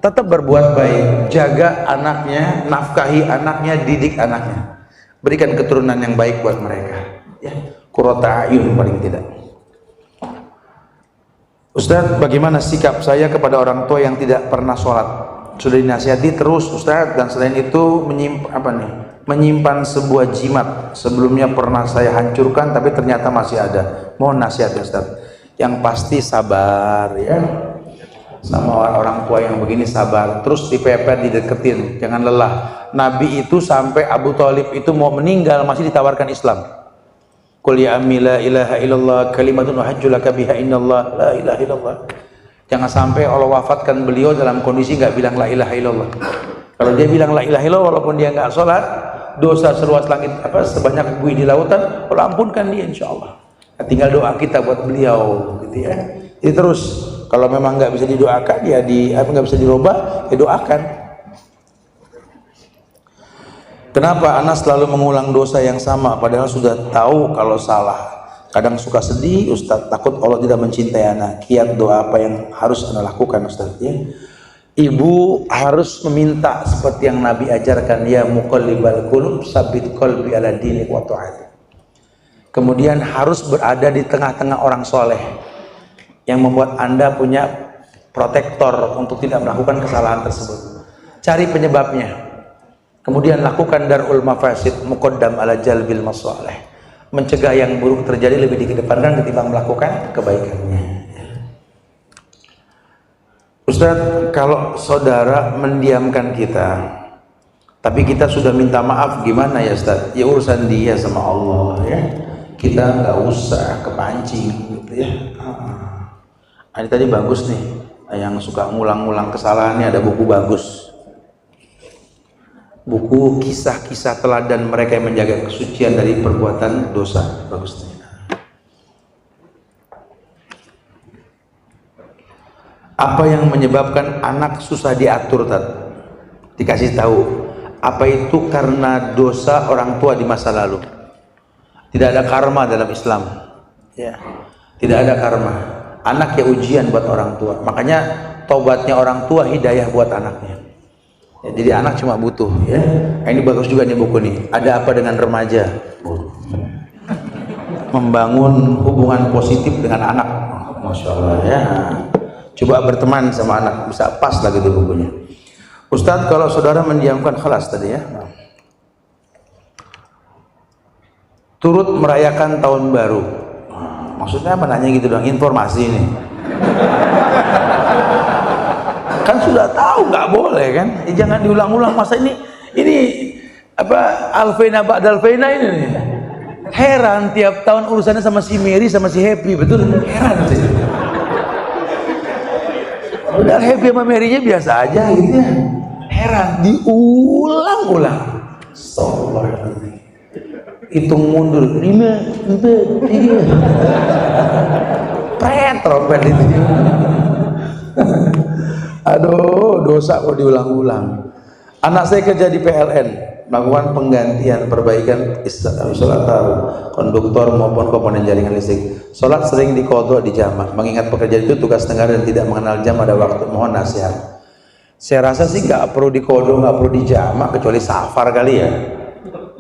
tetap berbuat baik, jaga anaknya, nafkahi anaknya, didik anaknya, berikan keturunan yang baik buat mereka. Ya, qurrata ayun paling tidak. Ustaz, bagaimana sikap saya kepada orang tua yang tidak pernah sholat? Sudah dinasihati terus Ustaz, dan selain itu menyimpan sebuah jimat. Sebelumnya pernah saya hancurkan, tapi ternyata masih ada. Mohon nasihatnya Ustaz. Yang pasti sabar ya. Sama orang tua yang begini sabar. Terus dipepet, dideketin, jangan lelah. Nabi itu sampai Abu Thalib itu mau meninggal masih ditawarkan Islam. Qul ya ammi la ilaha illallah kalimatun uhajju laka biha innallah la ilaha illallah. Jangan sampai Allah wafatkan beliau dalam kondisi nggak bilang la ilaha illallah. Kalau dia bilang la ilaha illallah walaupun dia nggak sholat, dosa seluas langit sebanyak buih di lautan, Allah ampunkan dia insyaallah. Nah, tinggal doa kita buat beliau gitu ya. Jadi terus kalau memang nggak bisa didoakan ya nggak bisa dirubah ya doakan. Kenapa anak selalu mengulang dosa yang sama padahal sudah tahu kalau salah? Kadang suka sedih Ustaz, takut Allah tidak mencintai anak. Kiat doa apa yang harus anak lakukan Ustaz ya? Ibu harus meminta seperti yang Nabi ajarkan, ya muqallibal qulub sabit qalbi ala dinik wa ta'ati. Kemudian harus berada di tengah-tengah orang soleh yang membuat Anda punya protektor untuk tidak melakukan kesalahan tersebut. Cari penyebabnya, kemudian lakukan darul mafasid muqaddam ala jalbil masalih. Mencegah yang buruk terjadi lebih dikedepankan ketimbang melakukan kebaikannya. Ustadz, kalau saudara mendiamkan kita, tapi kita sudah minta maaf, gimana ya Ustadz? Ya urusan dia sama Allah ya. Kita nggak usah kepancing gitu ya. Ini tadi bagus nih, yang suka ngulang-ngulang kesalahannya ada buku bagus. Buku kisah-kisah teladan mereka yang menjaga kesucian dari perbuatan dosa, bagus nih. Apa yang menyebabkan anak susah diatur, Tat? Dikasih tahu. Apa itu? Karena dosa orang tua di masa lalu. Tidak ada karma dalam Islam. Ya, tidak ada karma. Anak ya ujian buat orang tua. Makanya tobatnya orang tua hidayah buat anaknya. Ya, jadi anak cuma butuh. Ya, nah, ini bagus juga nih buku nih. Ada apa dengan remaja? Membangun hubungan positif dengan anak. Masya Allah ya. Coba berteman sama anak, bisa pas lagi tuh bukunya. Ustadz, kalau saudara mendiamkan, kelas tadi ya, turut merayakan tahun baru, maksudnya apa? Nanya gitu dong, informasi ini. Kan sudah tahu nggak boleh kan? Jangan diulang-ulang, masa ini apa alfena ba'dal fena ini nih. Heran tiap tahun urusannya sama si Mary sama si Happy, betul? Heran sih. Udah Happy sama Mary-nya biasa aja gitu ya. Heran, diulang-ulang. Astagfirullahaladzim. Hitung mundur 5, 4, 3. Pret trompet itu. Aduh, dosa kok diulang-ulang. Anak saya kerja di PLN, melakukan penggantian perbaikan sholat konduktor maupun komponen jaringan listrik. Sholat sering diqadha di jamak. Mengingat pekerjaan itu tugas negara dan tidak mengenal jam ada waktu. Mohon nasihat. Saya rasa sih nggak perlu diqadha, nggak perlu di jamak kecuali safar kali ya.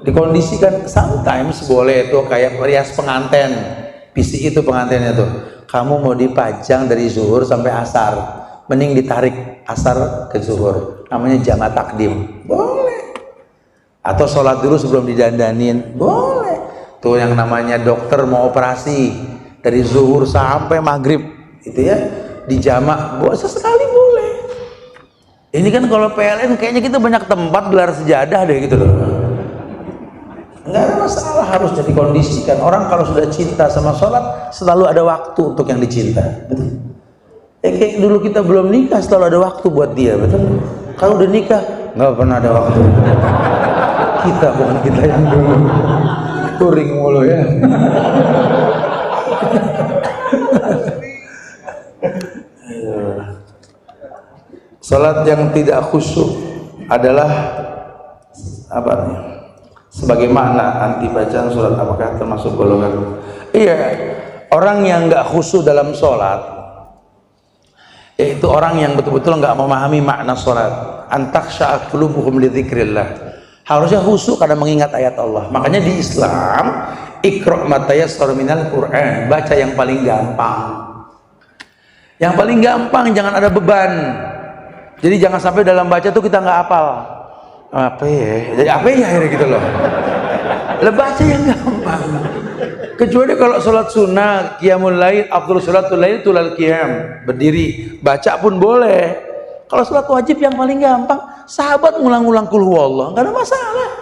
Dikondisikan sometimes boleh tuh, kayak rias pengantin. PC itu pengantinnya tuh. Kamu mau dipajang dari zuhur sampai asar, mending ditarik asar ke zuhur. Namanya jamak takdim. Boleh. Atau sholat dulu sebelum didandanin, boleh. Tuh yang namanya dokter mau operasi dari zuhur sampai maghrib, itu ya dijamak, sesekali boleh. Ini kan kalau PLN kayaknya kita banyak tempat gelar sejadah deh gitu loh. Nggak ada masalah, harus jadi kondisikan. Orang kalau sudah cinta sama sholat selalu ada waktu untuk yang dicinta, betul? Kayak dulu kita belum nikah selalu ada waktu buat dia, betul? Kalau udah nikah nggak pernah ada waktu. Kita bukan kita yang dulu touring mulu ya. Salat yang tidak khusyuk adalah apa nih? Sebagai makna anti bacaan surat, apakah termasuk golongan? Iya, orang yang nggak khusyuk dalam sholat, yaitu orang yang betul-betul nggak memahami makna sholat. Antaksha'a qulubuhum li dzikrillah. Harusnya khusyuk karena mengingat ayat Allah. Makanya di Islam, iqra' ma tayassara minal Qur'an, baca yang paling gampang. Yang paling gampang, jangan ada beban. Jadi jangan sampai dalam baca tuh kita nggak hafal. Apa ya? Jadi apa ya akhirnya gitu loh. Baca yang gampang. Kecuali kalau sholat sunnah, qiyamul lail, afdhalus sholatul lail tulal qiyam, berdiri, baca pun boleh. Kalau sholat wajib yang paling gampang, sahabat ngulang-ngulang kul huwallah, nggak ada masalah.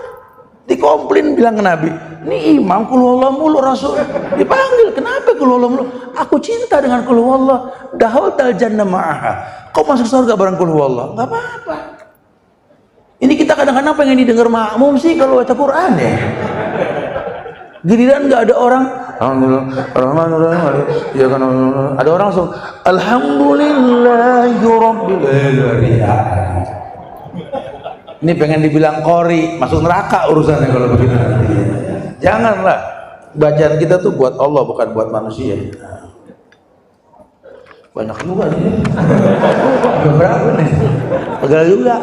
Dikomplain bilang ke Nabi, ini imam kul huwallah mulu, Rasul dipanggil, kenapa kul huwallah mulu? Aku cinta dengan kul huwallah. Dahaltal jannah ma'aha. Kau masuk surga bareng kul huwallah, nggak apa-apa. Ini kita kadang-kadang pengen didengar makmum sih kalau baca Quran ya. Giliran nggak ada orang, ya kan, ada orang langsung Alhamdulillahirobbilalamin. Ini pengen dibilang qori, masuk neraka urusannya kalau begitu. Janganlah, bacaan kita tuh buat Allah bukan buat manusia. Banyak juga nih. Berapa nih? Pegel juga.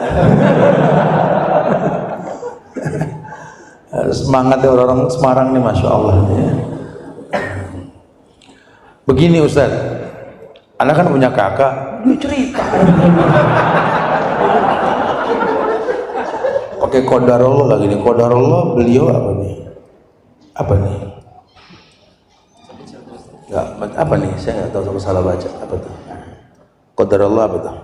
Semangat ya orang-orang Semarang nih, Masya Allah ya. Begini Ustaz, anak kan punya kakak, dia cerita pakai qadarullah lagi nih. Qadarullah beliau apa nih? Apa nih? Enggak, apa nih? Saya nggak tahu, salah baca. Apa tuh? Qadarullah apa tuh?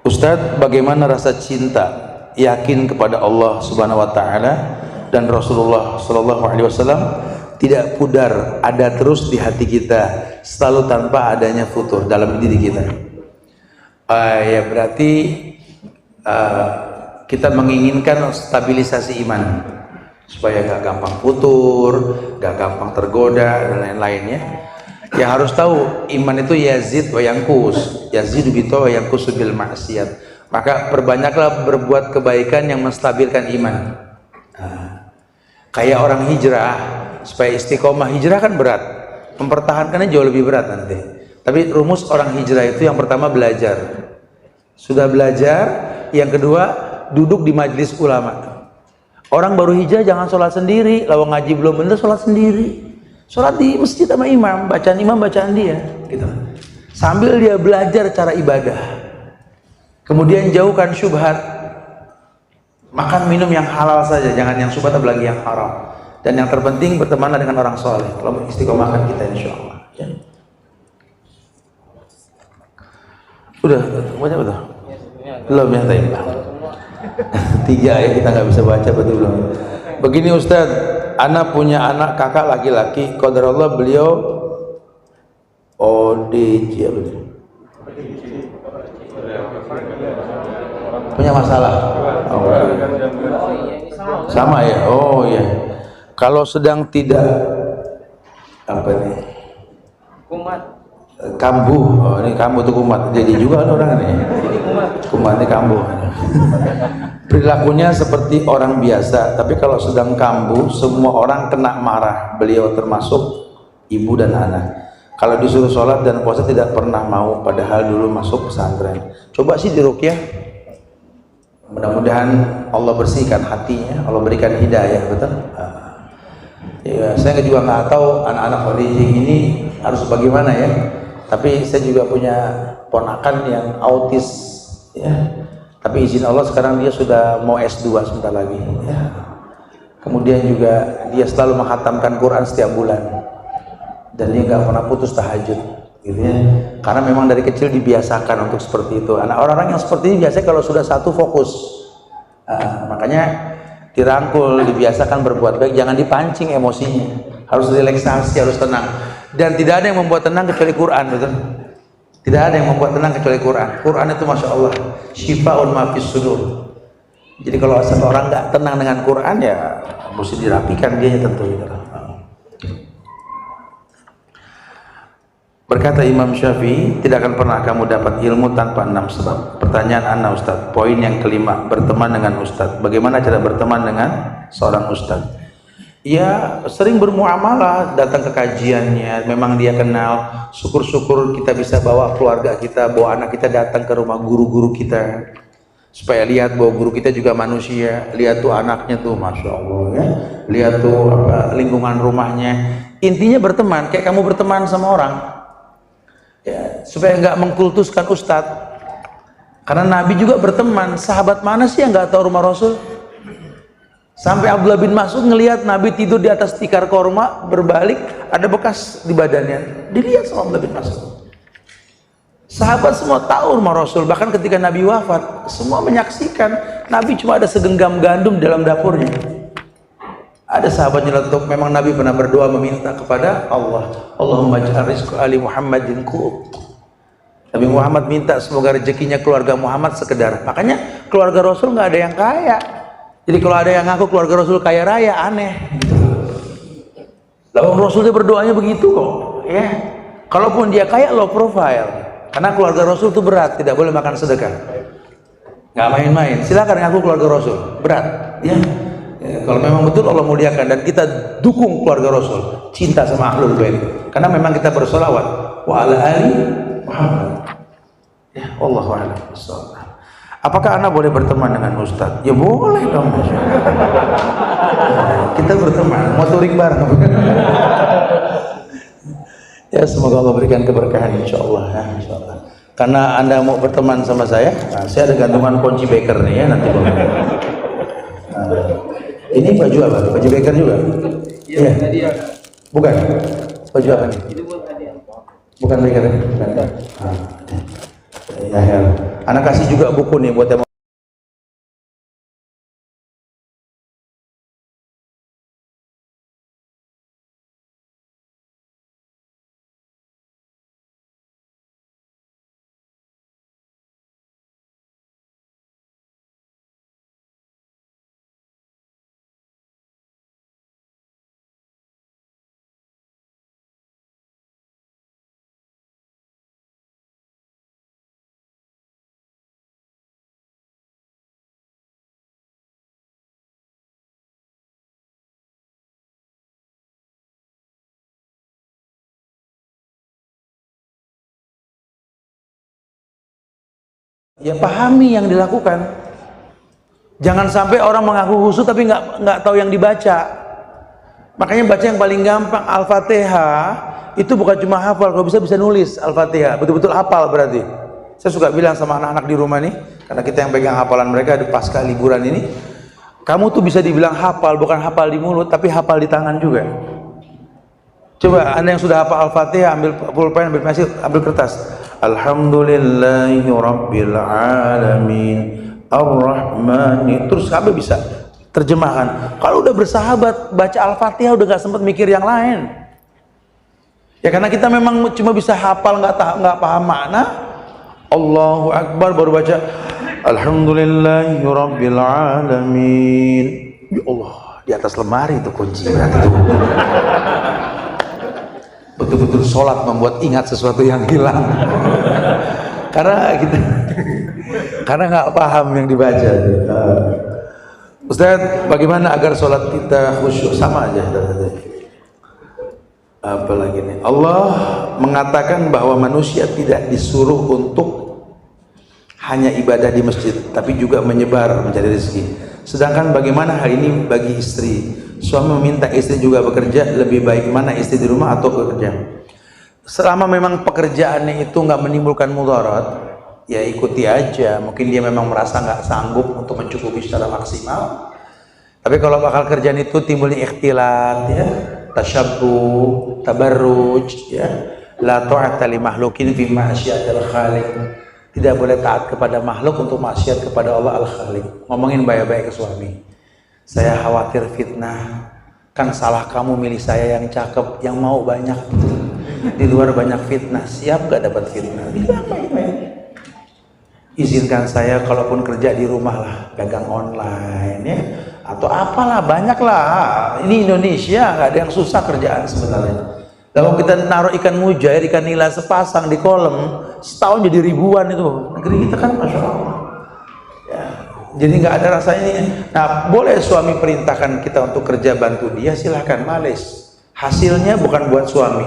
Ustadz, bagaimana rasa cinta, yakin kepada Allah Subhanahu wa taala dan Rasulullah sallallahu alaihi wasallam tidak pudar, ada terus di hati kita, selalu tanpa adanya futur dalam diri kita. Ya berarti kita menginginkan stabilisasi iman supaya gak gampang futur, gak gampang tergoda dan lain-lainnya. Yang harus tahu, iman itu yazid wa yanqus, yazidu bitu wa yanqusu bil maksiat. Maka perbanyaklah berbuat kebaikan yang menstabilkan iman. Kayak orang hijrah, supaya istiqomah hijrah kan berat, mempertahankannya jauh lebih berat nanti. Tapi rumus orang hijrah itu yang pertama belajar. Sudah belajar, yang kedua duduk di majelis ulama. Orang baru hijrah jangan sholat sendiri, lawang ngaji belum bener sholat sendiri. Sholat di masjid sama imam, bacaan dia gitu. Sambil dia belajar cara ibadah. Kemudian jauhkan syubhat. Makan minum yang halal saja, jangan yang syubhat apalagi yang haram. Dan yang terpenting bertemanlah dengan orang soleh. Kalau istiqomahkan kita insyaallah ya. Udah, baca betul? Belum ya tadi. 3 ya kita nggak bisa baca betul belum. Begini Ustadz, anak punya anak kakak laki-laki, qadarullah beliau ODJ punya masalah. Oh, sama ya. Oh ya. Kalau sedang tidak apa nih? Kumat. Kambuh. Oh, ini kambuh tuh kumat. Jadi juga ada orang ini. Kumat ini kambuh. Perilakunya seperti orang biasa, tapi kalau sedang kambuh semua orang kena marah, beliau termasuk ibu dan anak. Kalau disuruh sholat dan puasa tidak pernah mau, padahal dulu masuk pesantren. Coba sih diruqyah, mudah-mudahan Allah bersihkan hatinya, Allah berikan hidayah, betul? Ya, saya juga nggak tahu anak-anak ODJ ini harus bagaimana ya, tapi saya juga punya ponakan yang autis ya. Tapi izin Allah sekarang dia sudah mau S2 sebentar lagi ya. Kemudian juga dia selalu menghatamkan Quran setiap bulan dan dia nggak pernah putus tahajud gitu ya. Karena memang dari kecil dibiasakan untuk seperti itu. Anak orang-orang yang seperti ini biasanya kalau sudah satu fokus. Makanya dirangkul, dibiasakan berbuat baik, jangan dipancing emosinya. Harus relaksasi, harus tenang. Dan tidak ada yang membuat tenang kecuali Quran, betul? Tidak ada yang membuat tenang kecuali Quran. Quran itu Masya Allah syifa'un ma fis sudur. Jadi kalau seseorang nggak tenang dengan Quran ya mesti dirapikan dia tentu gitu. Berkata Imam Syafi'i, tidak akan pernah kamu dapat ilmu tanpa 6 sebab. Pertanyaan Anda Ustaz, poin yang kelima, berteman dengan Ustaz. Bagaimana cara berteman dengan seorang Ustaz? Ya sering bermuamalah, datang ke kajiannya, memang dia kenal, syukur-syukur kita bisa bawa keluarga kita, bawa anak kita datang ke rumah guru-guru kita supaya lihat bahwa guru kita juga manusia, lihat tuh anaknya tuh Masya Allah ya, lihat tuh apa, lingkungan rumahnya. Intinya berteman, kayak kamu berteman sama orang ya, supaya nggak mengkultuskan Ustadz. Karena Nabi juga berteman, sahabat mana sih yang nggak tahu rumah Rasul? Sampai Abdullah bin Mas'ud ngelihat Nabi tidur di atas tikar korma, berbalik ada bekas di badannya, dilihat sama Abdullah bin Mas'ud. Sahabat semua tahu rumah Rasul, bahkan ketika Nabi wafat semua menyaksikan Nabi cuma ada segenggam gandum dalam dapurnya. Ada sahabat nyeletuk, memang Nabi pernah berdoa meminta kepada Allah, Allahumma ja'al rizqa ali Muhammadin qut. Nabi Muhammad minta semoga rezekinya keluarga Muhammad sekedar. Makanya keluarga Rasul nggak ada yang kaya. Jadi kalau ada yang ngaku keluarga Rasul kaya raya, aneh. Lalu Rasulnya berdoanya begitu kok, ya. Kalaupun dia kaya, low profile. Karena keluarga Rasul itu berat, tidak boleh makan sedekah. Nggak main-main. Silakan ngaku keluarga Rasul, berat. Ya. Kalau memang betul Allah muliakan dan kita dukung keluarga Rasul, cinta sama ahlul bait. Karena memang kita bersolawat wa ala ali Muhammad. Ya, wallahu a'lam bishawab. Apakah Anda boleh berteman dengan Ustadz? Ya boleh dong. Kita berteman, mau touring bareng. Ya, semoga Allah berikan keberkahan insyaallah ya, insyaallah. Karena Anda mau berteman sama saya ada gantungan kunci baker nih ya nanti. Ini baju apa? Baju baker juga? Iya. Bukan. Baju apa nih? Bukan baker. Bukan. Ya. Anak kasih juga buku nih buat yang ya pahami yang dilakukan. Jangan sampai orang mengaku khusyuk tapi nggak tahu yang dibaca. Makanya baca yang paling gampang Al-Fatihah itu bukan cuma hafal, kalau bisa nulis Al-Fatihah, betul-betul hafal berarti. Saya suka bilang sama anak-anak di rumah nih, karena kita yang pegang hafalan mereka di pasca liburan ini, kamu tuh bisa dibilang hafal, bukan hafal di mulut, tapi hafal di tangan juga. Coba Anda yang sudah hafal Al-Fatihah, ambil pulpen, ambil pensil, ambil kertas. Alhamdulillahi Rabbil Alamin Ar-Rahmani. Terus kamu bisa terjemahkan. Kalau udah bersahabat baca Al-Fatihah udah gak sempat mikir yang lain. Ya karena kita memang cuma bisa hafal nggak paham makna. Allahu Akbar baru baca Alhamdulillahi Rabbil Alamin. Ya Allah, di atas lemari itu kunci berarti itu. Betul-betul sholat membuat ingat sesuatu yang hilang. Karena nggak paham yang dibaca. Ustaz, bagaimana agar sholat kita khusyuk? Sama aja. Apalagi nih, Allah mengatakan bahwa manusia tidak disuruh untuk hanya ibadah di masjid, tapi juga menyebar mencari rezeki. Sedangkan bagaimana hal ini bagi istri? Suami meminta istri juga bekerja, lebih baik mana istri di rumah atau bekerja? Selama memang pekerjaannya itu nggak menimbulkan mudarat, ya ikuti aja. Mungkin dia memang merasa nggak sanggup untuk mencukupi secara maksimal. Tapi kalau bakal kerjaan itu timbulnya ikhtilat, ya, tasyabbuh, tabarruj, ya, la ta'ata li makhlukin fi ma'syiatil khaliq. Tidak boleh taat kepada makhluk untuk maksiat kepada Allah Al-Khaliq. Ngomongin baik-baik ke suami. Saya khawatir fitnah. Kan salah kamu milih saya yang cakep, yang mau banyak. Di luar banyak fitnah. Siap gak dapat fitnah? Bilang baik-baik. Izinkan saya kalaupun kerja di rumah lah, dagang online ya, atau apalah, banyak lah. Ini Indonesia, nggak ada yang susah kerjaan sebenarnya. Kalau kita naruh ikan mujair, ikan nila sepasang di kolam, setahun jadi ribuan itu. Negeri kita kan masya Allah. Ya, jadi nggak ada rasanya. Nah, boleh suami perintahkan kita untuk kerja bantu dia, silahkan, malis. Hasilnya bukan buat suami.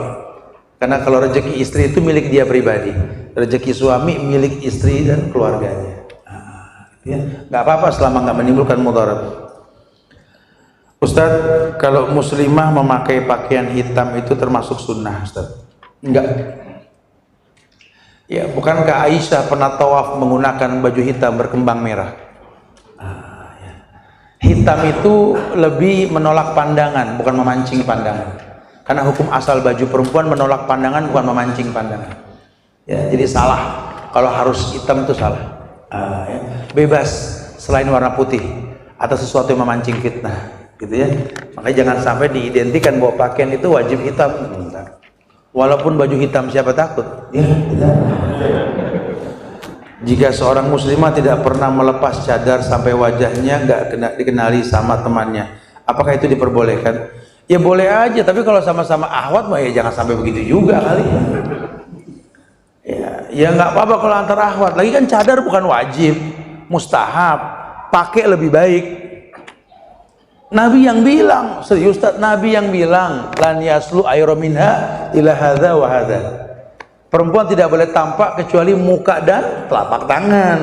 Karena kalau rezeki istri itu milik dia pribadi, rezeki suami milik istri dan keluarganya. Nggak apa-apa selama nggak menimbulkan mudarat. Ustadz, kalau muslimah memakai pakaian hitam itu termasuk sunnah, Ustadz? Enggak. Ya, bukankah Aisyah pernah tawaf menggunakan baju hitam berkembang merah? Ya. Hitam itu lebih menolak pandangan, bukan memancing pandangan. Karena hukum asal baju perempuan menolak pandangan, bukan memancing pandangan. Ya, jadi salah. Kalau harus hitam itu salah. Ya. Bebas selain warna putih atau sesuatu yang memancing fitnah. Gitu ya, makanya jangan sampai diidentikan bahwa pakaian itu wajib hitam. Walaupun baju hitam siapa takut? Ya, tidak. Jika seorang muslimah tidak pernah melepas cadar sampai wajahnya nggak dikenali sama temannya, apakah itu diperbolehkan? Ya boleh aja, tapi kalau sama-sama ahwat mah ya jangan sampai begitu juga kali. Ya nggak apa-apa kalau antar ahwat. Lagi kan cadar bukan wajib, mustahab. Pakai lebih baik. Nabi yang bilang, serius Ustaz, Nabi yang bilang, lan yaslu ayra minha ila hadza wa hadza. Perempuan tidak boleh tampak kecuali muka dan telapak tangan.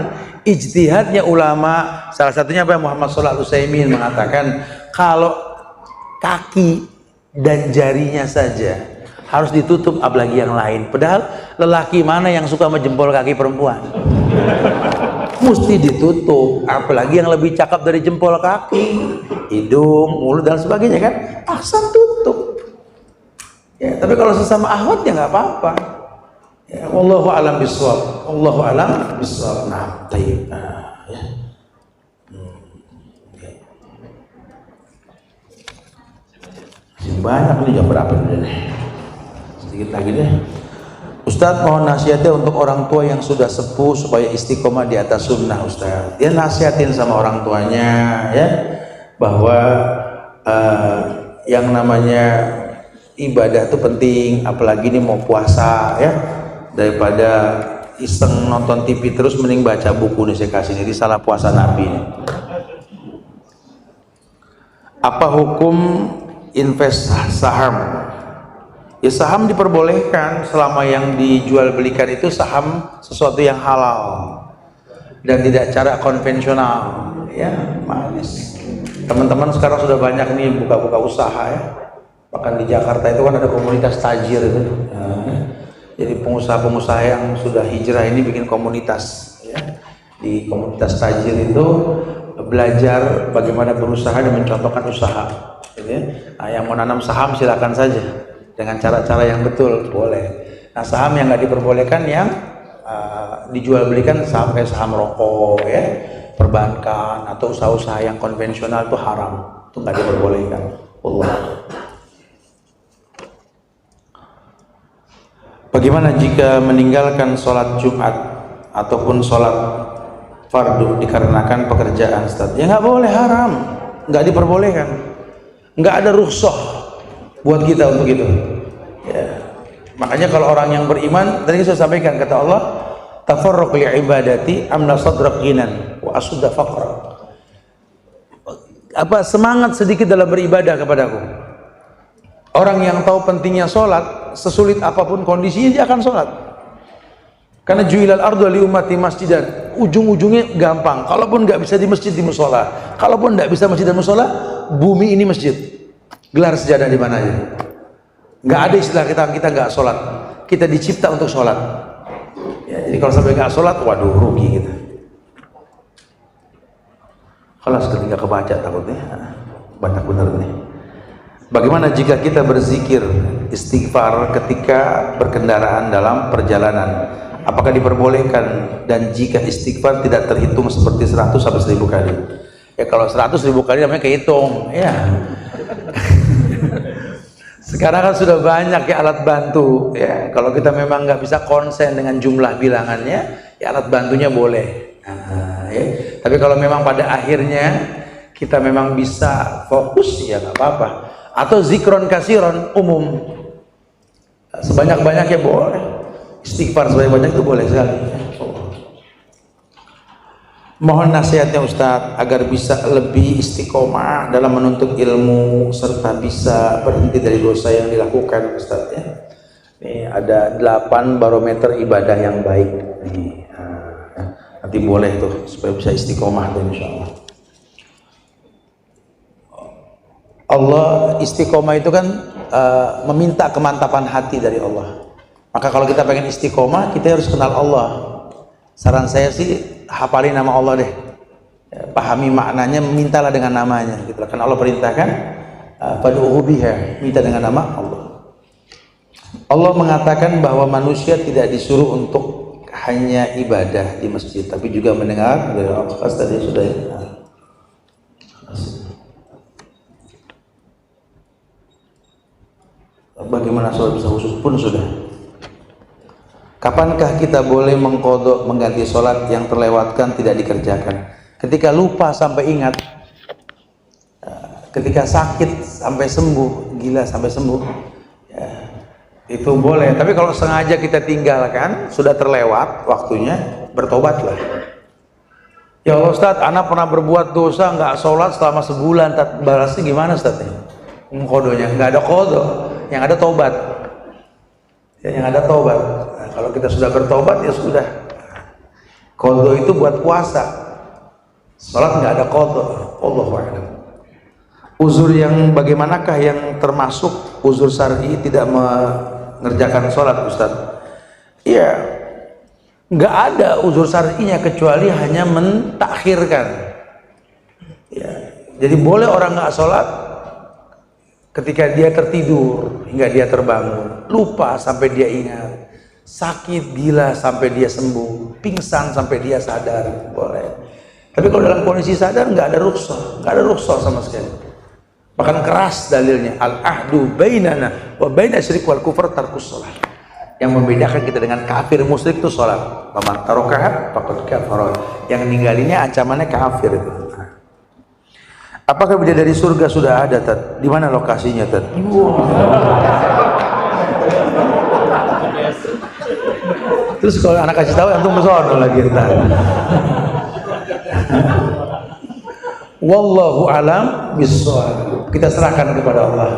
Ijtihadnya ulama, salah satunya apa, Muhammad Shalih Al-Utsaimin mengatakan kalau kaki dan jarinya saja harus ditutup, apalagi yang lain. Padahal lelaki mana yang suka menjempol kaki perempuan? Mesti ditutup, apalagi yang lebih cakep dari jempol kaki, hidung, mulut dan sebagainya kan, ahsan tutup. Ya, tapi kalau sesama ahwat ya nggak apa-apa. Ya, wallahu a'lam bishawab. Wallahu a'lam bishawab. Nah, tayyib. Ya. Masih banyak nih, jam berapa nih? Sedikit lagi deh. Ustadz, mohon nasihatnya untuk orang tua yang sudah sepuh supaya istiqomah di atas sunnah. Ustadz, dia nasihatin sama orang tuanya ya, bahwa yang namanya ibadah itu penting, apalagi ini mau puasa ya, daripada iseng nonton TV terus, mending baca buku nih, saya kasih ini Risalah Puasa Nabi. Apa hukum invest saham? Ya, saham diperbolehkan selama yang dijual belikan itu saham sesuatu yang halal dan tidak cara konvensional ya, manis. Teman-teman sekarang sudah banyak nih buka-buka usaha ya, bahkan di Jakarta itu kan ada komunitas tajir itu ya. Jadi pengusaha-pengusaha yang sudah hijrah ini bikin komunitas ya. Di komunitas tajir itu belajar bagaimana berusaha dan mencontohkan usaha gitu ya. Nah, yang mau nanam saham silakan saja dengan cara-cara yang betul, boleh. Nah, saham yang nggak diperbolehkan yang dijual belikan saham kayak saham rokok ya, perbankan atau usaha-usaha yang konvensional itu haram, itu nggak diperbolehkan. Allah. Bagaimana jika meninggalkan sholat Jumat ataupun sholat fardu dikarenakan pekerjaan, Ustaz? Ya nggak boleh, haram, nggak diperbolehkan, nggak ada rukhsah buat kita untuk itu ya. Makanya kalau orang yang beriman, tadi saya sampaikan, kata Allah, tafarruq li ibadati amna sadrak ghinan wa asudda faqra. Apa, semangat sedikit dalam beribadah kepadaku. Orang yang tahu pentingnya sholat, sesulit apapun kondisinya dia akan sholat. Karena ju'ilal ardu li ummati masjidan, ujung-ujungnya gampang. Kalaupun nggak bisa di masjid, di musola. Kalaupun nggak bisa masjid dan musola, bumi ini masjid. Gelar sejadah di mana aja. Nggak ada istilah kita nggak sholat. Kita dicipta untuk sholat. Ya, jadi kalau sampai nggak sholat, waduh, rugi kita. Kelas ketika kebaca takutnya banyak bener nih. Bagaimana jika kita berzikir istighfar ketika berkendaraan dalam perjalanan? Apakah diperbolehkan? Dan jika istighfar tidak terhitung seperti 100 sampai 1000 kali? Ya kalau 100.000 kali namanya kehitung ya. Sekarang kan sudah banyak ya alat bantu ya. Kalau kita memang nggak bisa konsen dengan jumlah bilangannya, ya alat bantunya boleh. Ya. Tapi kalau memang pada akhirnya kita memang bisa fokus, ya nggak apa-apa. Atau zikron kasiron umum, sebanyak-banyaknya boleh. Istighfar sebanyak-banyak itu boleh sekali. Mohon nasihatnya Ustadz agar bisa lebih istiqomah dalam menuntut ilmu serta bisa berhenti dari dosa yang dilakukan, Ustadz ya. Ini ada 8 barometer ibadah yang baik. Nih, nanti boleh tuh supaya bisa istiqomah tuh insya Allah. Allah istiqomah itu kan meminta kemantapan hati dari Allah. Maka kalau kita pengen istiqomah, kita harus kenal Allah. Saran saya sih, hafalin nama Allah deh, pahami maknanya, mintalah dengan namanya gitu. Karena Allah perintahkan fad'uhu biha, minta dengan nama Allah. Allah mengatakan bahwa manusia tidak disuruh untuk hanya ibadah di masjid, tapi juga mendengar dari Allah. Tadi sudah ya. Bagaimana sholat bisa khusyuk pun sudah. Kapankah kita boleh mengqadha, mengganti sholat yang terlewatkan tidak dikerjakan? Ketika lupa sampai ingat, ketika sakit sampai sembuh, gila sampai sembuh, ya, itu boleh. Tapi kalau sengaja kita tinggalkan, sudah terlewat waktunya, bertobatlah. Ya Allah Ustaz, anak pernah berbuat dosa nggak sholat selama sebulan, balasnya gimana Ustaz? Kodonya nggak ada kodo, yang ada tobat. Ya, yang ada tobat. Nah, kalau kita sudah bertobat ya sudah. Kodo itu buat puasa, sholat nggak ada kodo. Allahu a'lam. Uzur yang bagaimanakah yang termasuk uzur syar'i tidak mengerjakan sholat Ustaz? Iya. Nggak ada uzur syar'inya kecuali hanya mentakhirkan. Ya, jadi boleh orang nggak sholat ketika dia tertidur hingga dia terbangun, lupa sampai dia ingat, sakit gila sampai dia sembuh, pingsan sampai dia sadar, boleh. Tapi kalau dalam kondisi sadar nggak ada rukhsah sama sekali. Bahkan keras dalilnya, al-ahdu bainana wa baina syirik wal kufur tarkus shalah. Yang membedakan kita dengan kafir musyrik itu sholat. Faman tarakaha faqad kafara. Yang ninggalinnya ancamannya kafir itu. Apakah bidadari surga sudah ada, Tad? Di mana lokasinya, Tad? Terus kalau anak kasih tahu antum bersono lagi entar. Wallahu alam bissawab. Kita serahkan kepada Allah.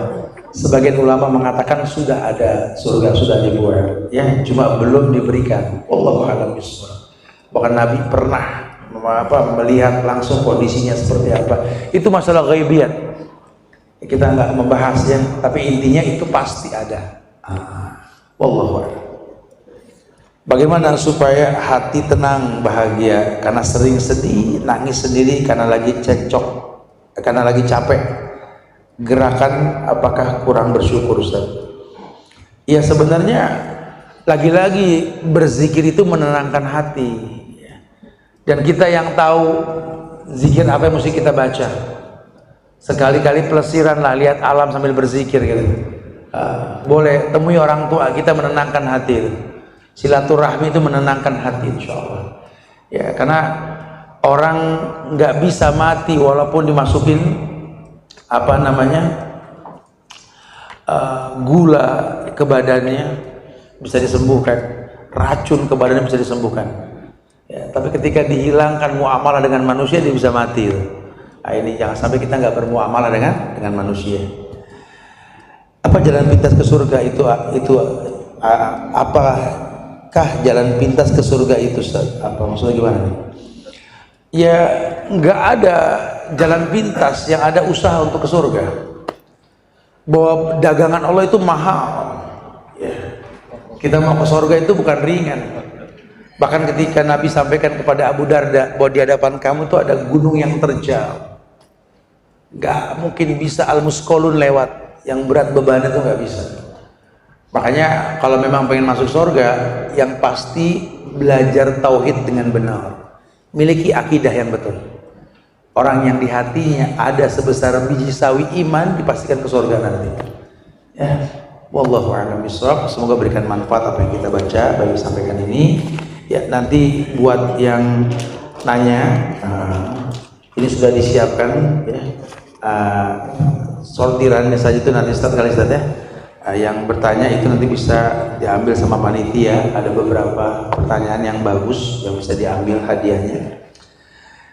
Sebagian ulama mengatakan sudah ada surga, sudah dibuat, ya, cuma belum diberikan. Wallahu a'lam bishawab. Bahkan Nabi pernah melihat langsung kondisinya seperti apa. Itu masalah ghaibiyat. Kita nggak membahasnya, tapi intinya itu pasti ada. Wallahu a'lam. Bagaimana supaya hati tenang, bahagia? Karena sering sedih, nangis sendiri karena lagi cekcok, karena lagi capek. Gerakan apakah kurang bersyukur Ustaz? Ya sebenarnya lagi-lagi berzikir itu menenangkan hati. Dan kita yang tahu zikir apa yang mesti kita baca. Sekali-kali pelesiran lah, lihat alam sambil berzikir gitu. Boleh temui orang tua kita, menenangkan hati. Silaturahmi itu menenangkan hati insya Allah. Ya karena orang nggak bisa mati walaupun dimasukin gula ke badannya bisa disembuhkan, racun ke badannya bisa disembuhkan. Ya, tapi ketika dihilangkan muamalah dengan manusia dia bisa mati. Nah, ini jangan sampai kita nggak bermuamalah dengan manusia. Apa jalan pintas ke surga itu apakah jalan pintas ke surga itu Ustaz? Apa maksudnya gimana nih? Ya nggak ada jalan pintas, yang ada usaha untuk ke surga. Bahwa dagangan Allah itu mahal. Ya. Kita mau ke surga itu bukan ringan. Bahkan ketika Nabi sampaikan kepada Abu Darda bahwa di hadapan kamu itu ada gunung yang terjal, nggak mungkin bisa al-musqalun lewat, yang berat bebannya itu nggak bisa. Makanya kalau memang pengen masuk surga, yang pasti belajar tauhid dengan benar. Miliki akidah yang betul. Orang yang di hatinya ada sebesar biji sawi iman dipastikan ke surga nanti. Ya, wallahu a'lam bishawab. Semoga berikan manfaat apa yang kita baca, bagi sampaikan ini. Ya, nanti buat yang nanya, ini sudah disiapkan ya. Sortirannya saja itu nanti Ustaz kali Ustaz ya. Yang bertanya itu nanti bisa diambil sama panitia. Ada beberapa pertanyaan yang bagus yang bisa diambil hadiahnya.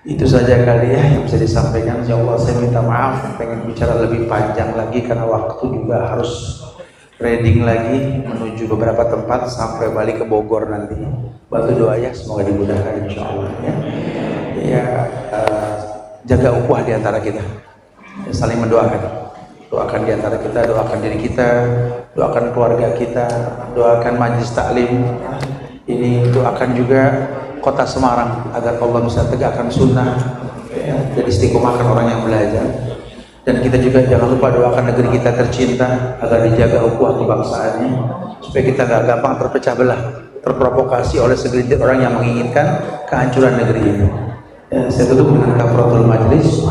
Itu saja kali ya yang bisa disampaikan. Insyaallah saya minta maaf, pengen bicara lebih panjang lagi karena waktu juga harus reading lagi menuju beberapa tempat sampai balik ke Bogor nanti. Bantu doa ya, semoga dimudahkan insyaallah ya. Ya jaga ukhuwah di antara kita. Ya, saling mendoakan. Doakan di antara kita, doakan diri kita, doakan keluarga kita, doakan majlis taklim. Ini doakan juga kota Semarang agar Allah bisa tegakkan sunnah, ya, jadi istiqomahkan orang yang belajar. Dan kita juga jangan lupa doakan negeri kita tercinta agar dijaga ukhuwah kebangsaannya, supaya kita nggak gampang terpecah belah, terprovokasi oleh segelintir orang yang menginginkan kehancuran negeri ini. Ya, saya tutup dengan kafaratul majlis.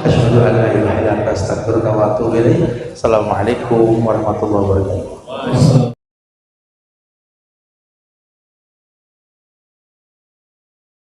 Asyhadu an la ilaha illa anta astaghfiruka wa atubu ilaik. Assalamualaikum warahmatullahi wabarakatuh.